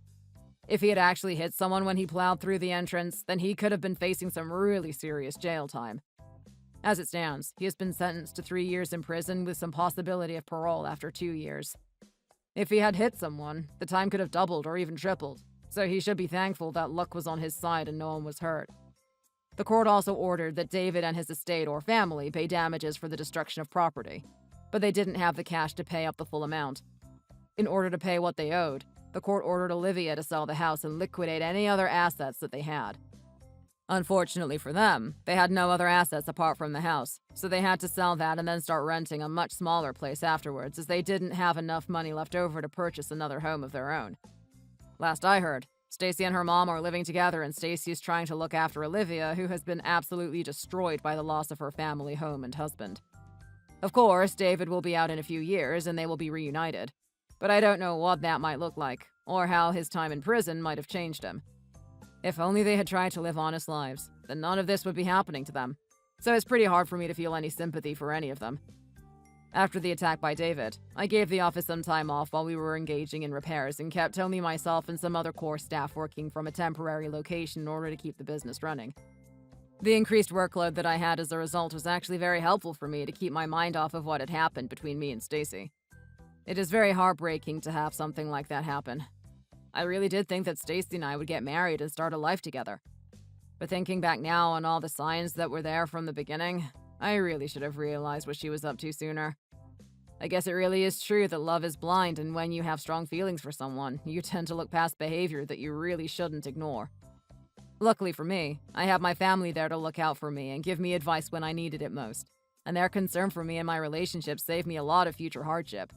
If he had actually hit someone when he plowed through the entrance, then he could have been facing some really serious jail time. As it stands, he has been sentenced to 3 years in prison with some possibility of parole after 2 years. If he had hit someone, the time could have doubled or even tripled, so he should be thankful that luck was on his side and no one was hurt. The court also ordered that David and his estate or family pay damages for the destruction of property, but they didn't have the cash to pay up the full amount. In order to pay what they owed, the court ordered Olivia to sell the house and liquidate any other assets that they had. Unfortunately for them, they had no other assets apart from the house, so they had to sell that and then start renting a much smaller place afterwards, as they didn't have enough money left over to purchase another home of their own. Last I heard, Stacy and her mom are living together, and Stacy is trying to look after Olivia, who has been absolutely destroyed by the loss of her family, home, and husband. Of course, David will be out in a few years, and they will be reunited. But I don't know what that might look like, or how his time in prison might have changed him. If only they had tried to live honest lives, then none of this would be happening to them. so it's pretty hard for me to feel any sympathy for any of them. After the attack by David, I gave the office some time off while we were engaging in repairs and kept only myself and some other core staff working from a temporary location in order to keep the business running. The increased workload that I had as a result was actually very helpful for me to keep my mind off of what had happened between me and Stacy. It is very heartbreaking to have something like that happen. I really did think that Stacy and I would get married and start a life together. But thinking back now on all the signs that were there from the beginning, I really should have realized what she was up to sooner. I guess it really is true that love is blind, and when you have strong feelings for someone, you tend to look past behavior that you really shouldn't ignore. Luckily for me, I have my family there to look out for me and give me advice when I needed it most, and their concern for me and my relationship saved me a lot of future hardship.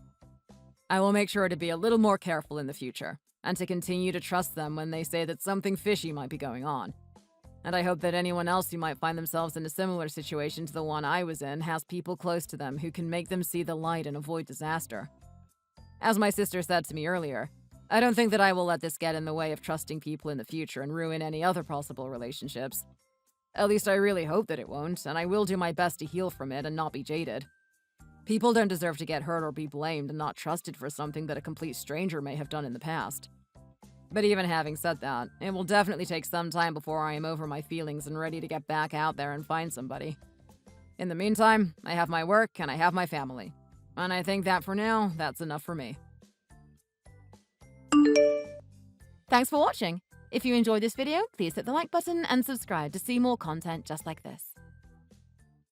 I will make sure to be a little more careful in the future, and to continue to trust them when they say that something fishy might be going on. And I hope that anyone else who might find themselves in a similar situation to the one I was in has people close to them who can make them see the light and avoid disaster. As my sister said to me earlier, I don't think that I will let this get in the way of trusting people in the future and ruin any other possible relationships. At least I really hope that it won't, and I will do my best to heal from it and not be jaded. People don't deserve to get hurt or be blamed and not trusted for something that a complete stranger may have done in the past. But even having said that, it will definitely take some time before I am over my feelings and ready to get back out there and find somebody. In the meantime, I have my work and I have my family. And I think that for now, that's enough for me. Thanks for watching. If you enjoyed this video, please hit the like button and subscribe to see more content just like this.